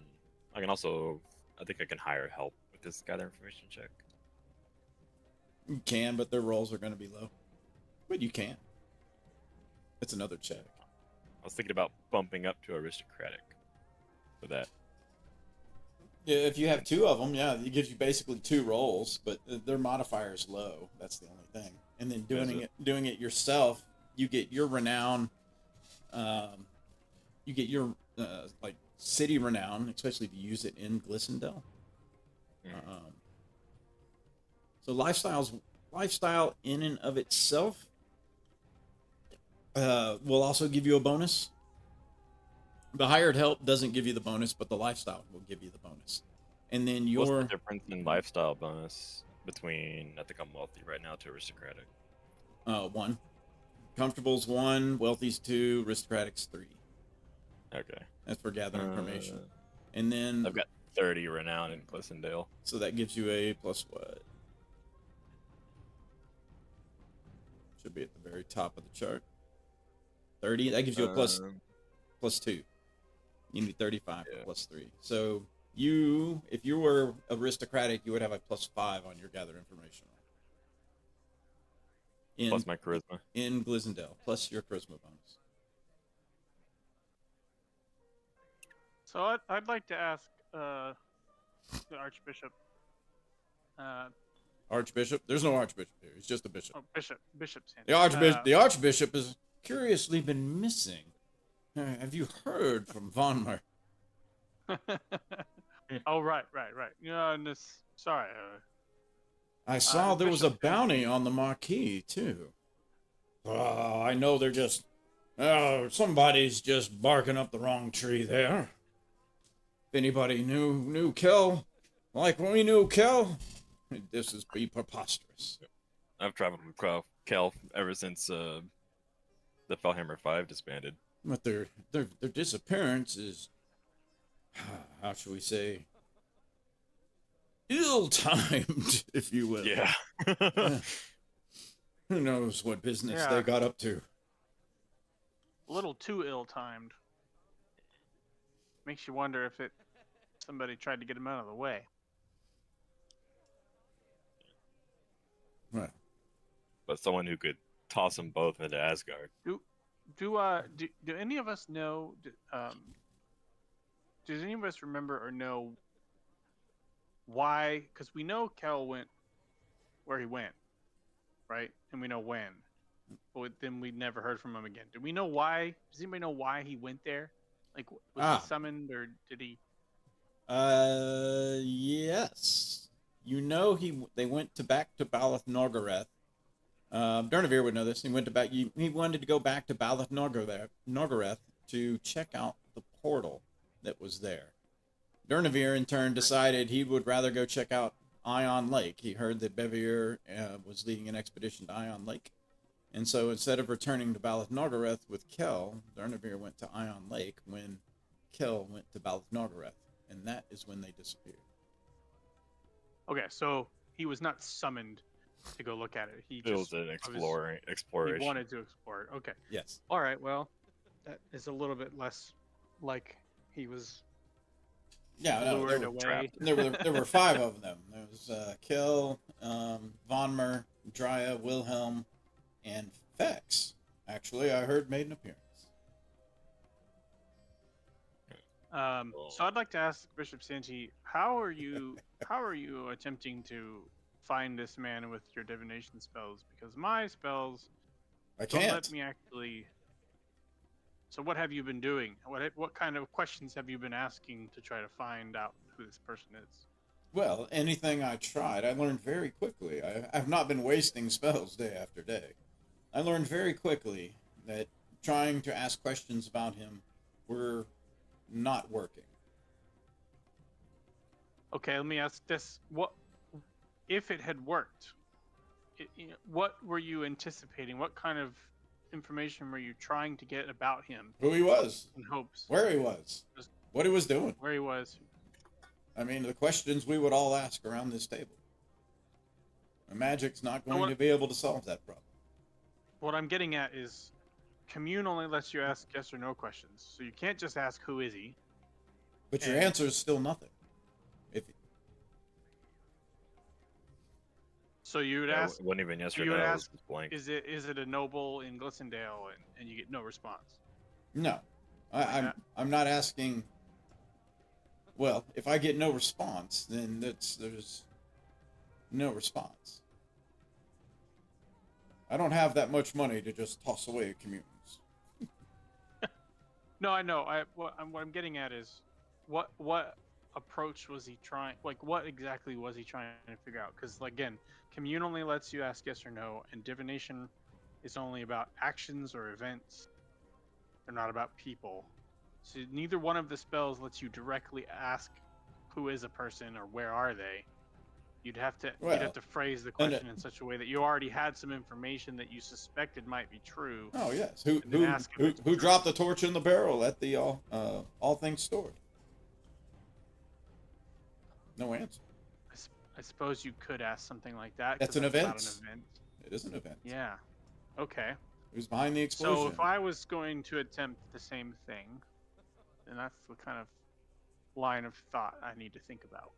also, I think I can hire help with this gather information check. You can, but their rolls are going to be low. But you can. It's another check. I was thinking about bumping up to aristocratic for that. Yeah, if you have two of them, yeah, it gives you basically two rolls, but their modifier is low. That's the only thing. And then doing it yourself, you get your renown. You get your like city renown, especially if you use it in Glissondale. So lifestyle in and of itself will also give you a bonus. The hired help doesn't give you the bonus, but the lifestyle will give you the bonus. And then What's the difference in lifestyle bonus between, I think I'm wealthy right now, to aristocratic? 1. Comfortable's 1, wealthy's 2, aristocratic's 3. Okay. That's for gathering information. And then I've got 30 renown in Glissondale. So that gives you a plus what? Should be at the very top of the chart. 30. That gives you a plus 2. You need 35 plus 3. So if you were aristocratic, you would have a plus 5 on your gather information. Plus my charisma. In Glissondale, plus your charisma bonus. So I'd like to ask the Archbishop. Archbishop? There's no Archbishop here. He's just a bishop. Oh, Bishop's hand. The Archbishop has curiously been missing. Have you heard from Vonmer? Oh, right. Yeah, sorry. I saw there was a bounty on the Marquis, too. Oh, I know they're just... somebody's just barking up the wrong tree there. If anybody knew Kel, like we knew Kel, this is be preposterous. I've traveled with Kel ever since the Fellhammer 5 disbanded. But their disappearance is, how shall we say, ill-timed, if you will. Yeah. Who knows what business they got up to? A little too ill-timed. Makes you wonder if somebody tried to get him out of the way. Well, but someone who could toss them both into Asgard. Do any of us know? Does any of us remember or know why? Because we know Kel went where he went, right? And we know when. But then we never heard from him again. Do we know why? Does anybody know why he went there? Like, was he summoned or did he? Yes. You know they went back to Balath Norgareth. Durnavir would know this. He wanted to go back to Balath Norgareth to check out the portal that was there. Durnavir, in turn, decided he would rather go check out Ion Lake. He heard that Bevier was leading an expedition to Ion Lake. And so instead of returning to Balath Norgareth with Kel, Durnavir went to Ion Lake when Kel went to Balath Norgareth. And that is when they disappeared. Okay, so he was not summoned to go look at it. It was an exploration. He wanted to explore it. Okay. Yes. All right. Well, that is a little bit less like he was. Yeah, lured away. There were 5 of them. There was Kel, Vonmer, Drya, Wilhelm, and Fex. Actually, I heard made an appearance. So I'd like to ask Bishop Santi, how are you attempting to find this man with your divination spells? Because my spells don't let me actually. So what have you been doing? What kind of questions have you been asking to try to find out who this person is? Well, anything I tried, I learned very quickly. I've not been wasting spells day after day. I learned very quickly that trying to ask questions about him were not working. Okay, let me ask this. What if it had worked? What were you anticipating? What kind of information were you trying to get about him? Who he was. In hopes. Where he was. What he was doing. Where he was. I mean, the questions we would all ask around this table. Magic's not going to be able to solve that problem. What I'm getting at is Commune only lets you ask yes or no questions. So you can't just ask who is he. But your answer is still nothing. So you would ask. It wasn't even yes or no. It was blank. Is it a noble in Glissondale, and you get no response? No, I'm not asking. Well, if I get no response, then there's no response. I don't have that much money to just toss away commutants. No, I know. What I'm getting at is, what approach was he trying? Like, what exactly was he trying to figure out? Because again, commune only lets you ask yes or no, and divination is only about actions or events. They're not about people. So neither one of the spells lets you directly ask who is a person or where are they. You'd have to phrase the question in such a way that you already had some information that you suspected might be true. Oh yes, who dropped the torch in the barrel at the all things stored? No answer. I suppose you could ask something like that. That's an event. Not an event. It is an event. Yeah. Okay. Who's behind the explosion? So if I was going to attempt the same thing, then that's the kind of line of thought I need to think about.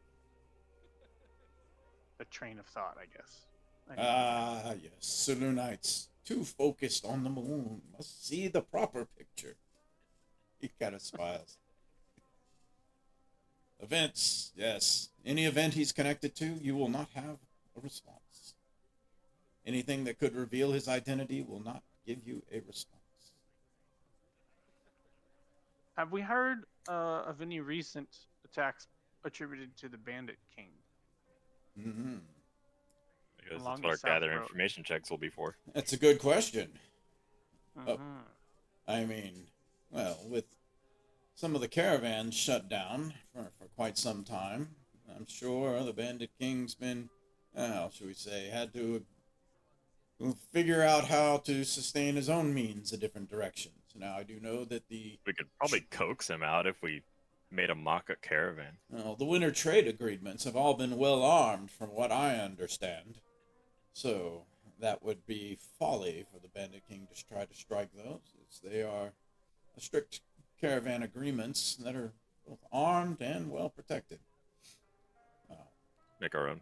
A train of thought, I guess. Yes. Selenites, too focused on the moon, must see the proper picture. He kind of smiles. Events, yes. Any event he's connected to, you will not have a response. Anything that could reveal his identity will not give you a response. Have we heard of any recent attacks attributed to the Bandit King? Mm-hmm. Because that's what our gather information checks will be for. That's a good question. Mm-hmm. I mean, well, with some of the caravans shut down for quite some time, I'm sure the Bandit King's been, how should we say, had to figure out how to sustain his own means in different directions. Now, I do know that we could probably coax him out if we made a mock-up caravan. Well, the winter trade agreements have all been well armed, from what I understand. So that would be folly for the Bandit King to try to strike those, as they are strict caravan agreements that are both armed and well protected. Make our own.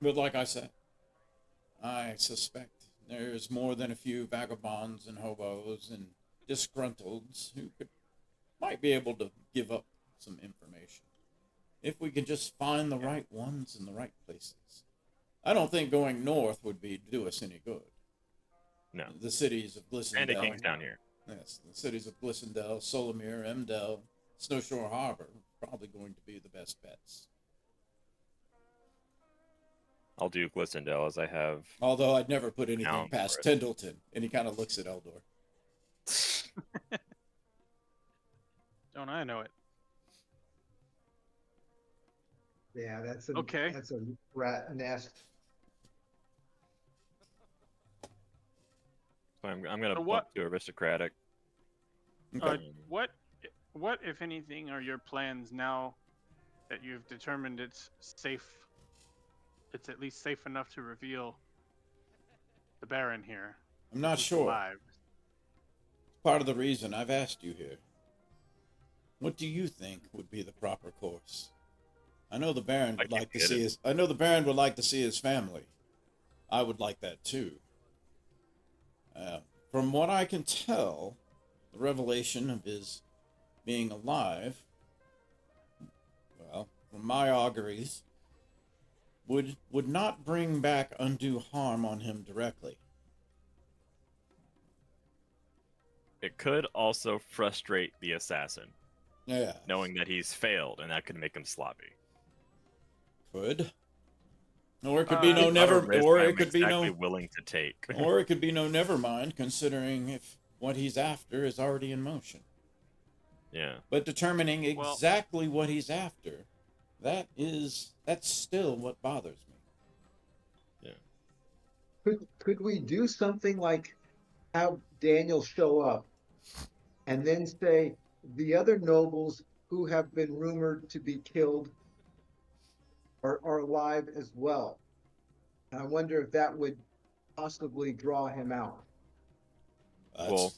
But like I said, I suspect there's more than a few vagabonds and hobos and disgruntled's who might be able to give up some information. If we could just find the right ones in the right places. I don't think going north would do us any good. No. The cities of Glissondale. Bandit King's down here. Yes, the cities of Glissondale, Solomir, Emdel, Snowshore Harbor are probably going to be the best bets. I'll do Glissondale as I have. Although I'd never put anything past Tendleton, and he kind of looks at Eldor. Don't I know it? Yeah, that's a rat nest. So I'm gonna bump to aristocratic. Okay. What, if anything, are your plans now that you've determined it's safe? It's at least safe enough to reveal the Baron here. I'm not sure. Alive. Part of the reason I've asked you here. What do you think would be the proper course? I know the Baron would like to see his. I know the Baron would like to see his family. I would like that too. From what I can tell, the revelation of his being alive, well, from my auguries, would not bring back undue harm on him directly. It could also frustrate the assassin. Yeah. Knowing that he's failed, and that could make him sloppy. Could. Or it could be no never. Or it could be no willing to take. Or it could be no never mind, considering if what he's after is already in motion. Yeah. But determining exactly what he's after, that's still what bothers me. Yeah. Could we do something like have Daniel show up and then say the other nobles who have been rumored to be killed are alive as well? And I wonder if that would possibly draw him out.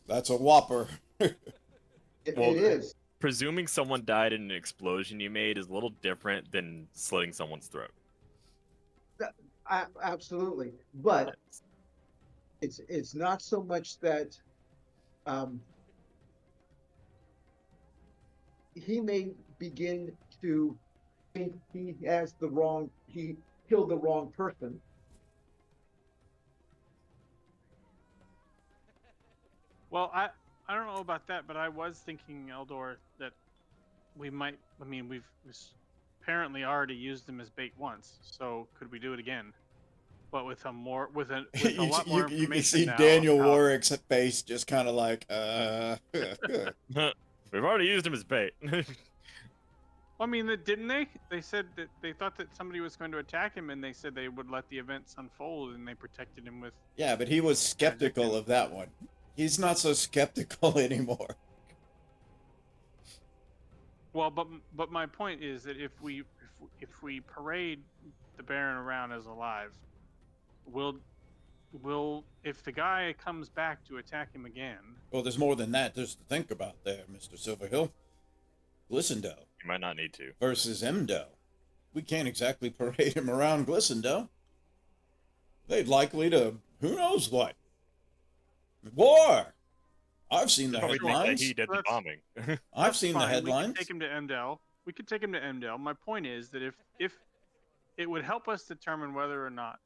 That's a whopper. It is. Presuming someone died in an explosion you made is a little different than slitting someone's throat. Absolutely, but it's not so much that he may begin to think he killed the wrong person. Well, I don't know about that, but I was thinking, Eldor, that we might. I mean, we've apparently already used him as bait once, so could we do it again? But with a lot more information you can see now Daniel about- Warwick's face just kind of like, We've already used him as bait. I mean, didn't they? They said that they thought that somebody was going to attack him, and they said they would let the events unfold, and they protected him with. Yeah, but he was skeptical of that one. He's not so skeptical anymore. Well, but my point is that if we parade the Baron around as alive, will if the guy comes back to attack him again? Well, there's more than that. There's to think about there, Mr. Silverhill. Glissendale. You might not need to. Versus Emdel. We can't exactly parade him around Glissendale. They'd likely to, who knows what. War! I've seen the headlines. He did the bombing. I've seen the headlines. We could take him to Emdel. We could take him to Emdel. My point is that if it would help us determine whether or not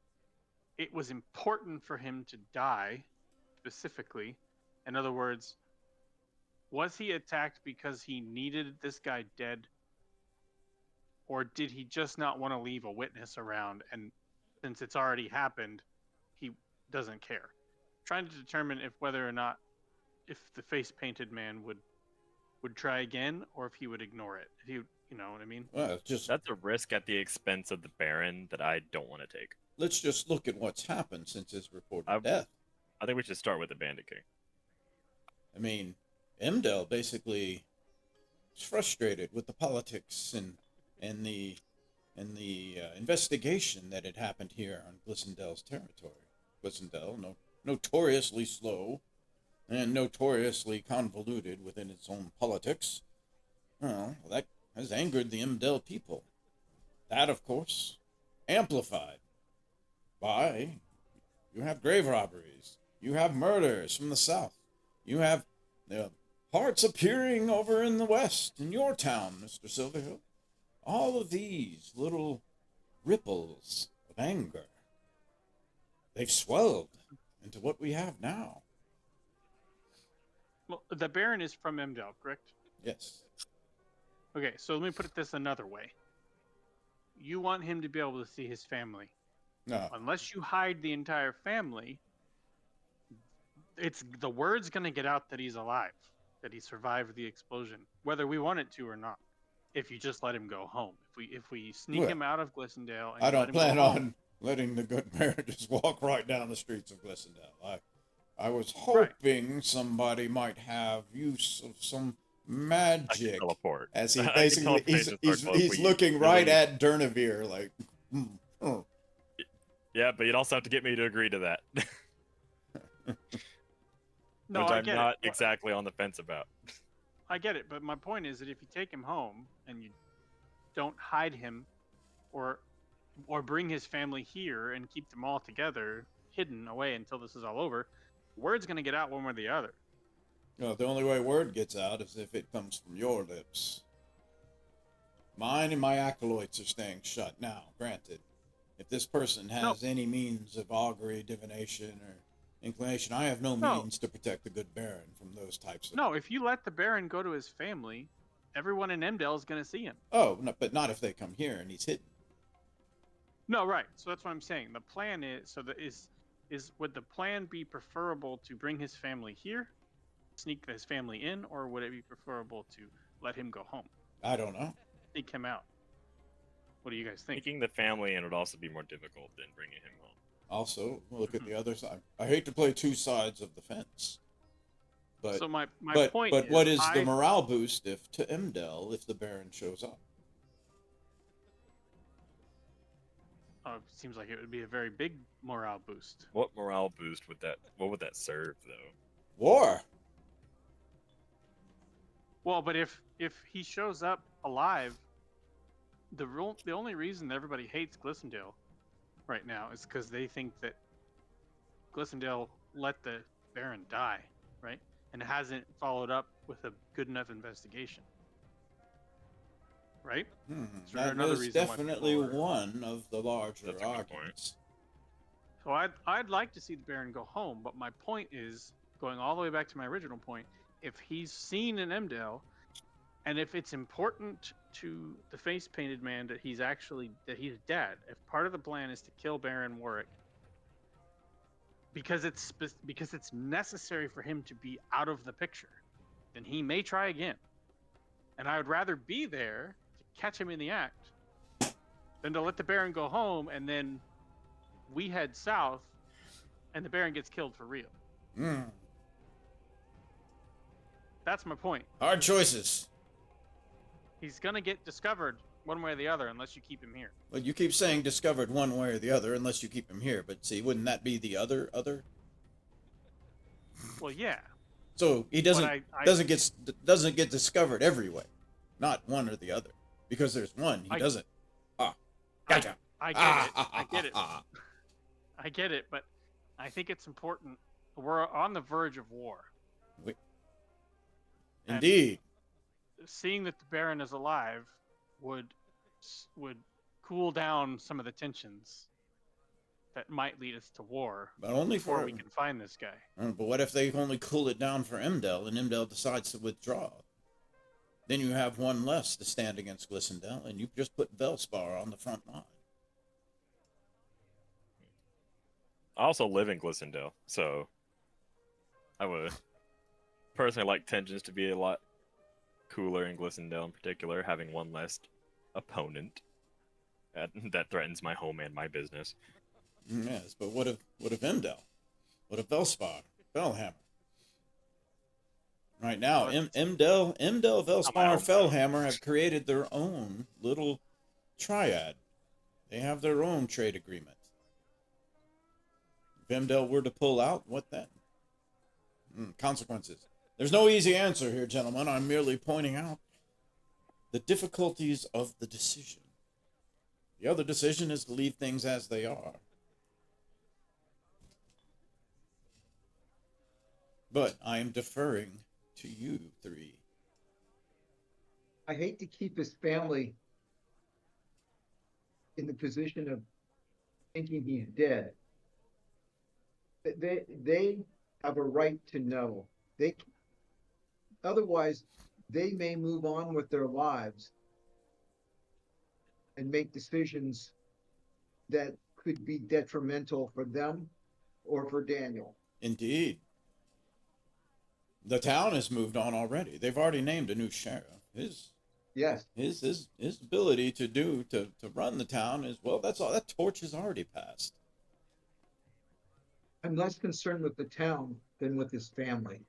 it was important for him to die, specifically. In other words, was he attacked because he needed this guy dead? Or did he just not want to leave a witness around, and since it's already happened, he doesn't care? Trying to determine whether or not if the face-painted man would try again, or if he would ignore it. If he, you know what I mean? Well, that's a risk at the expense of the Baron that I don't want to take. Let's just look at what's happened since his reported death. I think we should start with the Bandit King. I mean, Emdel basically is frustrated with the politics and the investigation that had happened here on Glissendel's territory. Glissendale, notoriously slow and notoriously convoluted within its own politics. Well, that has angered the Emdel people. That, of course, amplified by you have grave robberies, you have murders from the south, you have hearts appearing over in the west, in your town, Mr. Silverhill. All of these little ripples of anger, they've swelled into what we have now. Well, the Baron is from Emdel, correct? Yes. Okay, so let me put this another way. You want him to be able to see his family. No. Unless you hide the entire family, the word's going to get out that he's alive, that he survived the explosion, whether we want it to or not. If you just let him go home, if we sneak him out of Glissendale, and I don't plan on letting the good Baron just walk right down the streets of Glissendale. I was hoping somebody might have use of some magic teleport. As he basically he's looking right at Durnevere like. Yeah, but you'd also have to get me to agree to that. No, which I I'm get not it. exactly on the fence about. I get it, but my point is that if you take him home and you don't hide him, or bring his family here and keep them all together, hidden away until this is all over, word's going to get out one way or the other. No, the only way word gets out is if it comes from your lips. Mine and my acolytes are staying shut now, granted. If this person has any means of augury, divination, or inclination, I have no means to protect the good Baron from those types of... No, if you let the Baron go to his family, everyone in Emdel is going to see him. Oh, no, but not if they come here and he's hidden. No, right. So that's what I'm saying. The plan is would the plan be preferable to bring his family here, sneak his family in, or would it be preferable to let him go home? I don't know. Sneak him out. What do you guys think? Sneaking the family in would also be more difficult than bringing him home. Also, look at the other side. I hate to play two sides of the fence. But, so my point but is, what is the morale boost to Emdel if the Baron shows up? Seems like it would be a very big morale boost. What morale boost would that? What would that serve, though? War. Well, but if he shows up alive, the only reason that everybody hates Glissendale right now is because they think that Glissendale let the Baron die, right? And hasn't followed up with a good enough investigation. right? Is there That another is reason why definitely people are- one of the larger That's a good point. arguments. So I'd like to see the Baron go home, but my point is, going all the way back to my original point, if he's seen in Emdale, and if it's important to the face painted man that he's dead, if part of the plan is to kill Baron Warwick because it's necessary for him to be out of the picture, then he may try again. And I would rather be there to catch him in the act than to let the Baron go home and then we head south and the Baron gets killed for real. That's my point. Hard choices. He's gonna get discovered one way or the other unless you keep him here. Well, you keep saying discovered one way or the other unless you keep him here. But see, wouldn't that be the other? Well, yeah. So he doesn't get discovered every way, not one or the other, because there's one he doesn't. Gotcha. I get it. I get it, but I think it's important. We're on the verge of war. Indeed. And seeing that the Baron is alive would cool down some of the tensions that might lead us to war. But only before we can find this guy. But what if they only cool it down for Emdale, and Emdale decides to withdraw? Then you have one less to stand against Glissendale, and you just put Velspar on the front line. I also live in Glissendale, so I would personally like tensions to be a lot cooler in Glissendale in particular, having one less opponent that threatens my home and my business. Yes, but what if Emdale? What if Velspar? Fellhammer? Right now, Emdale, Velspar, and Fellhammer have created their own little triad. They have their own trade agreement. If Emdale were to pull out, what then? Consequences. There's no easy answer here, gentlemen. I'm merely pointing out the difficulties of the decision. The other decision is to leave things as they are. But I am deferring to you three. I hate to keep his family in the position of thinking he's dead. They have a right to know. Otherwise, they may move on with their lives and make decisions that could be detrimental for them or for Daniel. Indeed. The town has moved on already. They've already named a new sheriff. His ability to run the town is, well, that's all. That torch has already passed. I'm less concerned with the town than with his family.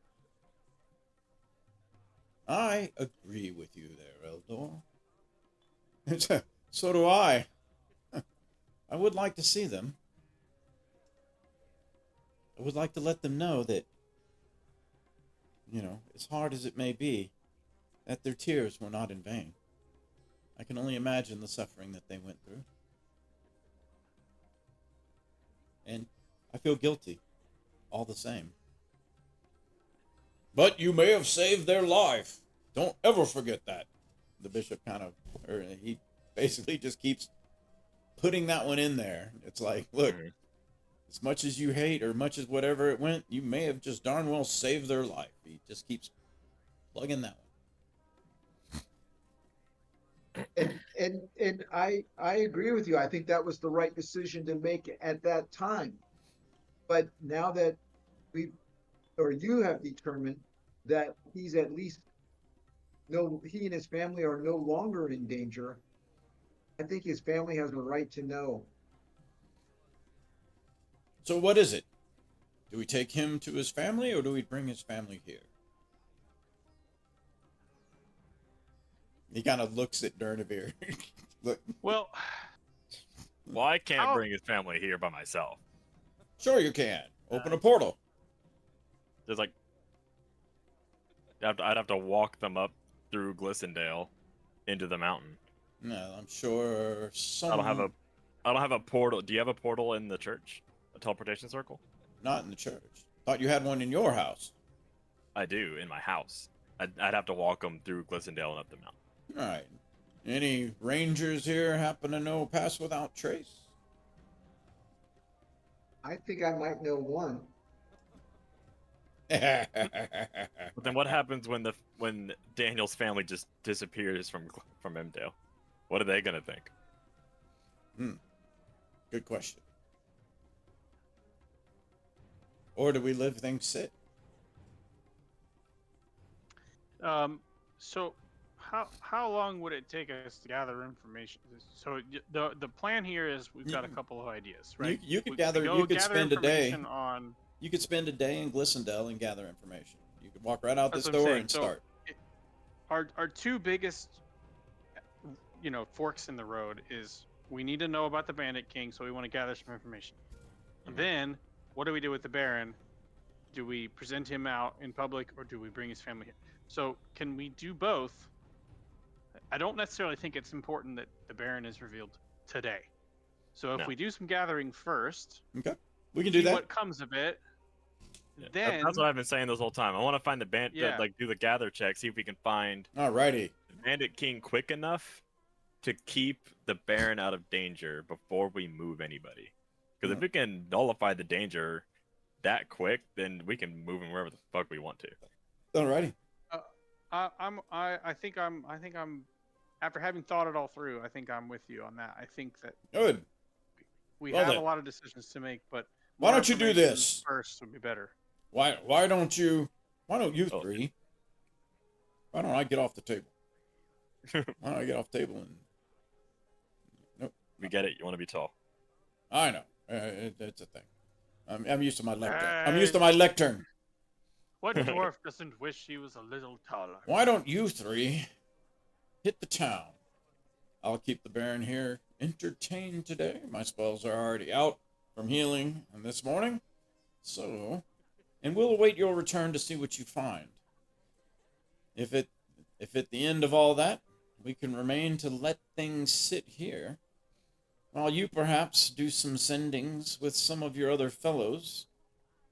I agree with you there, Eldor. So do I. I would like to see them. I would like to let them know that, as hard as it may be, that their tears were not in vain. I can only imagine the suffering that they went through. And I feel guilty, all the same. But you may have saved their life. Don't ever forget that. The bishop he basically just keeps putting that one in there. It's like, look, as much as you hate or much as whatever it went, you may have just darn well saved their life. He just keeps plugging that one. And I agree with you. I think that was the right decision to make at that time. But now that you have determined that he's at least he and his family are no longer in danger, I think his family has a right to know. So what is it? Do we take him to his family, or do we bring his family here? He kind of looks at Durnevere. Look. Well, I can't bring his family here by myself. Sure you can. Open a portal. There's I'd have to walk them up through Glissendale into the mountain. No, I'm sure I don't have a portal. Do you have a portal in the church? A teleportation circle? Not in the church. Thought you had one in your house. I do, in my house. I'd have to walk them through Glissendale and up the mountain. All right. Any rangers here happen to know Pass Without Trace? I think I might know one. But then what happens when Daniel's family just disappears from Emdale? What are they gonna think? Good question. Or do we live things sit? So how long would it take us to gather information? So the plan here is we've got a couple of ideas, right? You could We gather. go You could gather spend a day. information on. You could spend a day in Glissondale and gather information. You could walk right out That's this what I'm door saying. and So, start. Our two biggest, forks in the road is we need to know about the Bandit King, so we want to gather some information. Mhm. Then, what do we do with the Baron? Do we present him out in public, or do we bring his family here? So, can we do both? I don't necessarily think it's important that the Baron is revealed today. So, if No. we do some gathering first, Okay, we can do see that. what comes of it. Yeah, Then, that's what I've been saying this whole time. I want to find Yeah. do the gather check, see if we can find Alrighty. the Bandit King quick enough to keep the Baron out of danger before we move anybody. Because if we can nullify the danger that quick, then we can move him wherever the fuck we want to. Alrighty. I think I'm after having thought it all through, I think I'm with you on that. I think that Good. we Well have then. a lot of decisions to make, but Why more don't you do information this? first would be better. Why don't you Oh. three? Why don't I get off the table? Why don't I get off the table and We get it. You want to be tall. I know. It's a thing. I'm used to my lectern. I'm used to my lectern. What dwarf doesn't wish he was a little taller? Why don't you three hit the town? I'll keep the Baron here entertained today. My spells are already out from healing this morning. So, and we'll await your return to see what you find. If at the end of all that, we can remain to let things sit here, while you perhaps do some sendings with some of your other fellows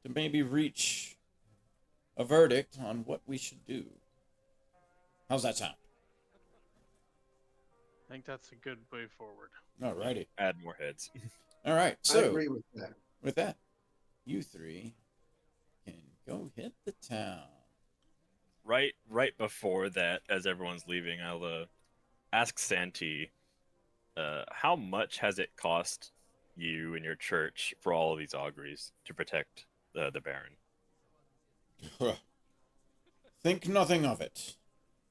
to maybe reach a verdict on what we should do. How's that sound? I think that's a good way forward. Alrighty. Add more heads. Alright, I so agree with that. with that, you three can go hit the town. Right before that, as everyone's leaving, I'll ask Santee, how much has it cost you and your church for all of these auguries to protect the Baron? Think nothing of it.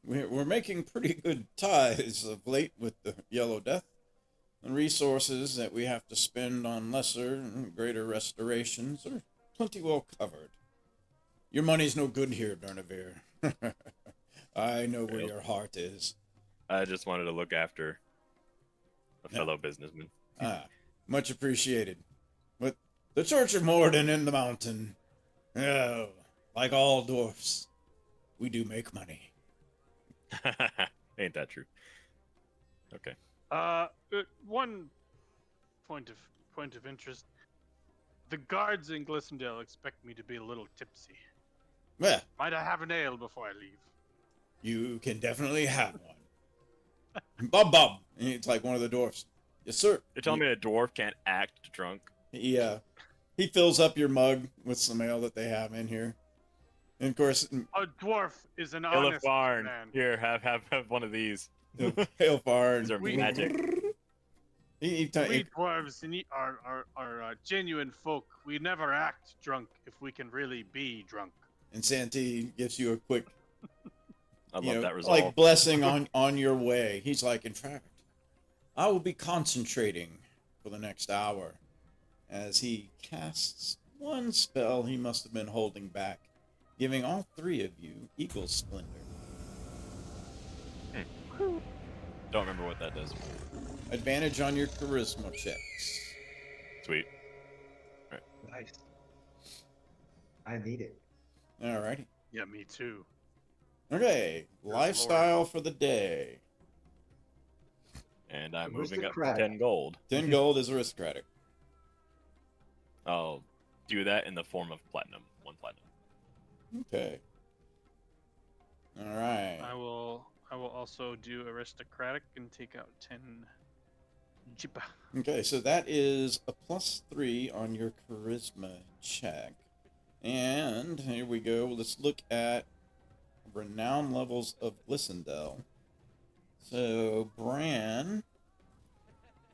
We're making pretty good ties of late with the Yellow Death, and resources that we have to spend on lesser and greater restorations are plenty well covered. Your money's no good here, Bernavir. I know where your heart is. I just wanted to look after a Yeah. fellow businessman. Much appreciated. But the Church of Morden in the mountain, oh, like all dwarfs, we do make money. Ain't that true? Okay. One point of interest. The guards in Glissondale expect me to be a little tipsy. Well, Might I have an ale before I leave? you can definitely have one. Bob. And it's like one of the dwarfs. Yes, sir. You're telling me a dwarf can't act drunk? He fills up your mug with some ale that they have in here. And of course, A dwarf is an Philip honest Barn. man. Here, have one of these. Hail Farn. These are We- magic. He We dwarves are genuine folk. We never act drunk if we can really be drunk. and Santee gives you a quick, I you love know, that resolve. like blessing on your way. He's like, in fact, I will be concentrating for the next hour as he casts one spell he must have been holding back, giving all three of you Eagle Splendor. Don't remember what that does. Advantage on your charisma checks. Sweet. Nice. I need it. Alrighty. Yeah, me too. Okay, lifestyle for the day. And I'm moving up to Aristocratic. 10 gold. 10 gold is aristocratic. I'll do that in the form of platinum. 1 platinum. Okay. Alright. I will will also do aristocratic and take out 10 jipa. Okay, so that is a +3 on your charisma check. And here we go. Let's look at renown levels of Glissandel. So, Bran,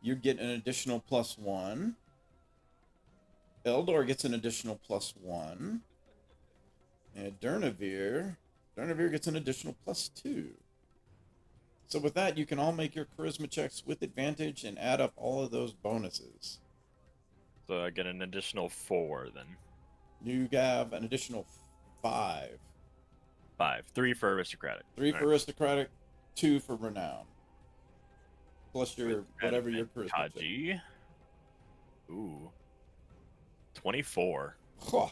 you get an additional +1. Eldor gets an additional +1. And Durnavir gets an additional +2. So with that, you can all make your charisma checks with advantage and add up all of those bonuses. So I get an additional 4 then. You have an additional 5. 5. 3 for aristocratic. 3 for Alright. aristocratic, 2 for renown. Plus your With whatever your adamant charisma check. Taji. Ooh. 24. Huh.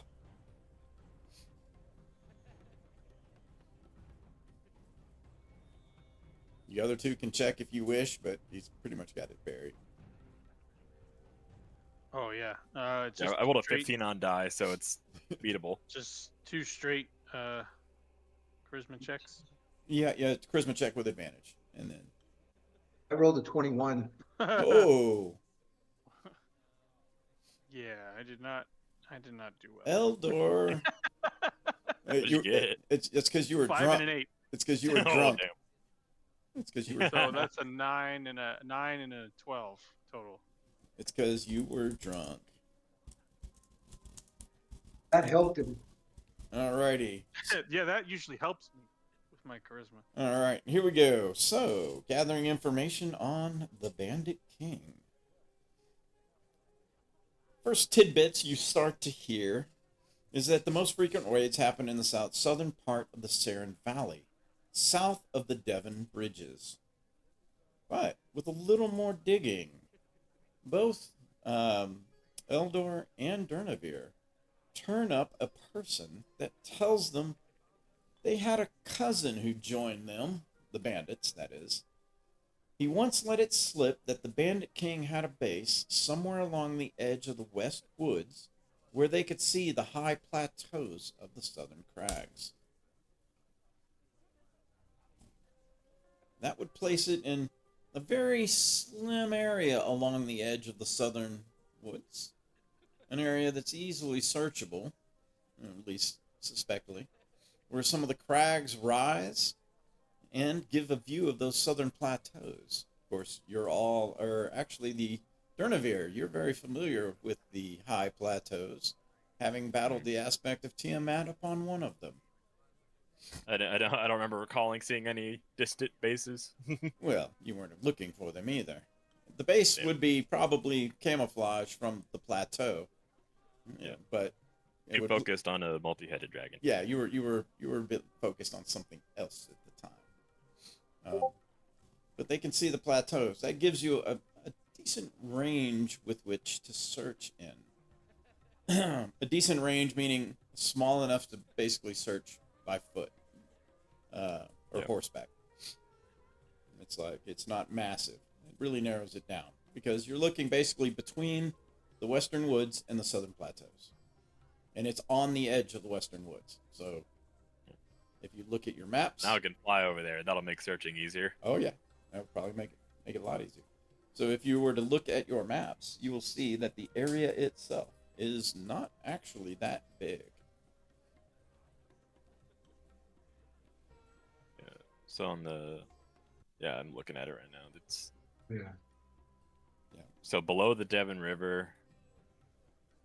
The other two can check if you wish, but he's pretty much got it buried. Oh yeah. It's Yeah, just I rolled a straight- 15 on die, so it's beatable. Just 2 straight charisma checks. Yeah, it's charisma check with advantage. And then I rolled a 21. oh, Yeah, I did not do well. Eldor. What'd you get? It's because you were 5 drunk. and an 8. It's because you were Oh, drunk. damn. It's because you were. So that's a 9 and a 12 total. It's because you were drunk. That helped him. Alrighty. Yeah, that usually helps me with my charisma. All right, here we go. So, gathering information on the Bandit King. First tidbits you start to hear is that the most frequent raids happen in the southern part of the Saren Valley, south of the Devon Bridges. But with a little more digging, both Eldor and Durnavir turn up a person that tells them they had a cousin who joined them, the bandits, that is. He once let it slip that the Bandit King had a base somewhere along the edge of the West Woods where they could see the high plateaus of the southern crags. That would place it in a very slim area along the edge of the southern woods. An area that's easily searchable, at least suspectedly, where some of the crags rise and give a view of those southern plateaus. Of course, the Durnavir, you're very familiar with the high plateaus, having battled the aspect of Tiamat upon one of them. I don't remember recalling seeing any distant bases. Well, you weren't looking for them either. The base Yeah. would be probably camouflage from the plateau. Yeah. But it You would- focused on a multi-headed dragon. Yeah, you were a bit focused on something else at the time. But they can see the plateaus. That gives you a decent range with which to search in. A decent range meaning small enough to basically search by foot or Yep. horseback. It's not massive. It really narrows it down because you're looking basically between the western woods and the southern plateaus. And it's on the edge of the western woods. So if you look at your maps, Now I can fly over there. That'll make searching easier. oh yeah, that would probably make it a lot easier. So if you were to look at your maps, you will see that the area itself is not actually that big. So I'm looking at it right now. It's Yeah. so below the Devon River,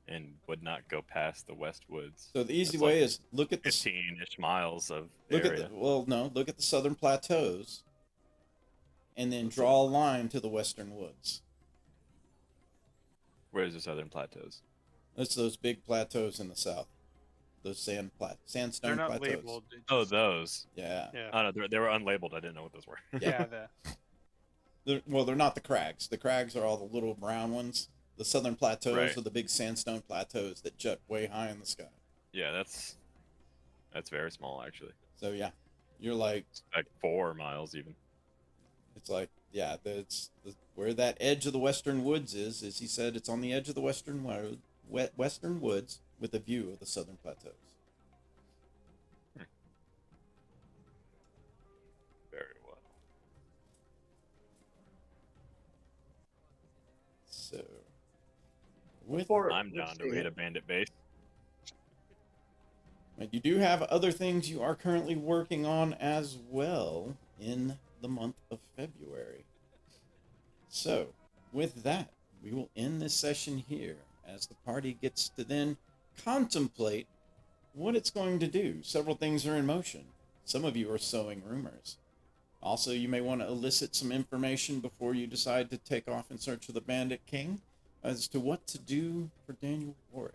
and would not go past the West Woods. So the easy That's way like is look at the 15-ish miles of look area. at look at the southern plateaus, and then draw a line to the western woods. Where's the southern plateaus? That's those big plateaus in the south. Those They're sandstone not plateaus. labeled. it Oh, just- those. Yeah. Yeah. Oh no, they were unlabeled. I didn't know what those were. Yeah. They're not the crags. The crags are all the little brown ones. The southern plateaus Right. are the big sandstone plateaus that jut way high in the sky. Yeah, that's very small actually. So yeah, you're like, Like 4 miles even. it's like, yeah, where that edge of the western woods is. As he said, it's on the edge of the western woods with a view of the southern plateaus. Very well. with I'm down to raid a bandit base. But you do have other things you are currently working on as well in the month of February. So, with that, we will end this session here as the party gets to then contemplate what it's going to do. Several things are in motion. Some of you are sowing rumors. Also, you may want to elicit some information before you decide to take off in search of the Bandit King as to what to do for Daniel Warwick.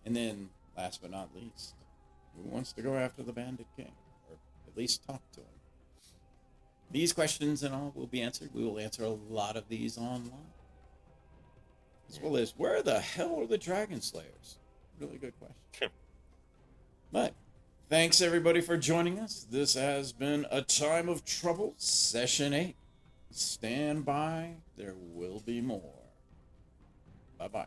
And then, last but not least, who wants to go after the Bandit King? Or at least talk to him? These questions and all will be answered. We will answer a lot of these online. As well as, where the hell are the Dragon Slayers? Really good question. But, thanks everybody for joining us. This has been A Time of Trouble, Session 8. Stand by. There will be more. Bye-bye.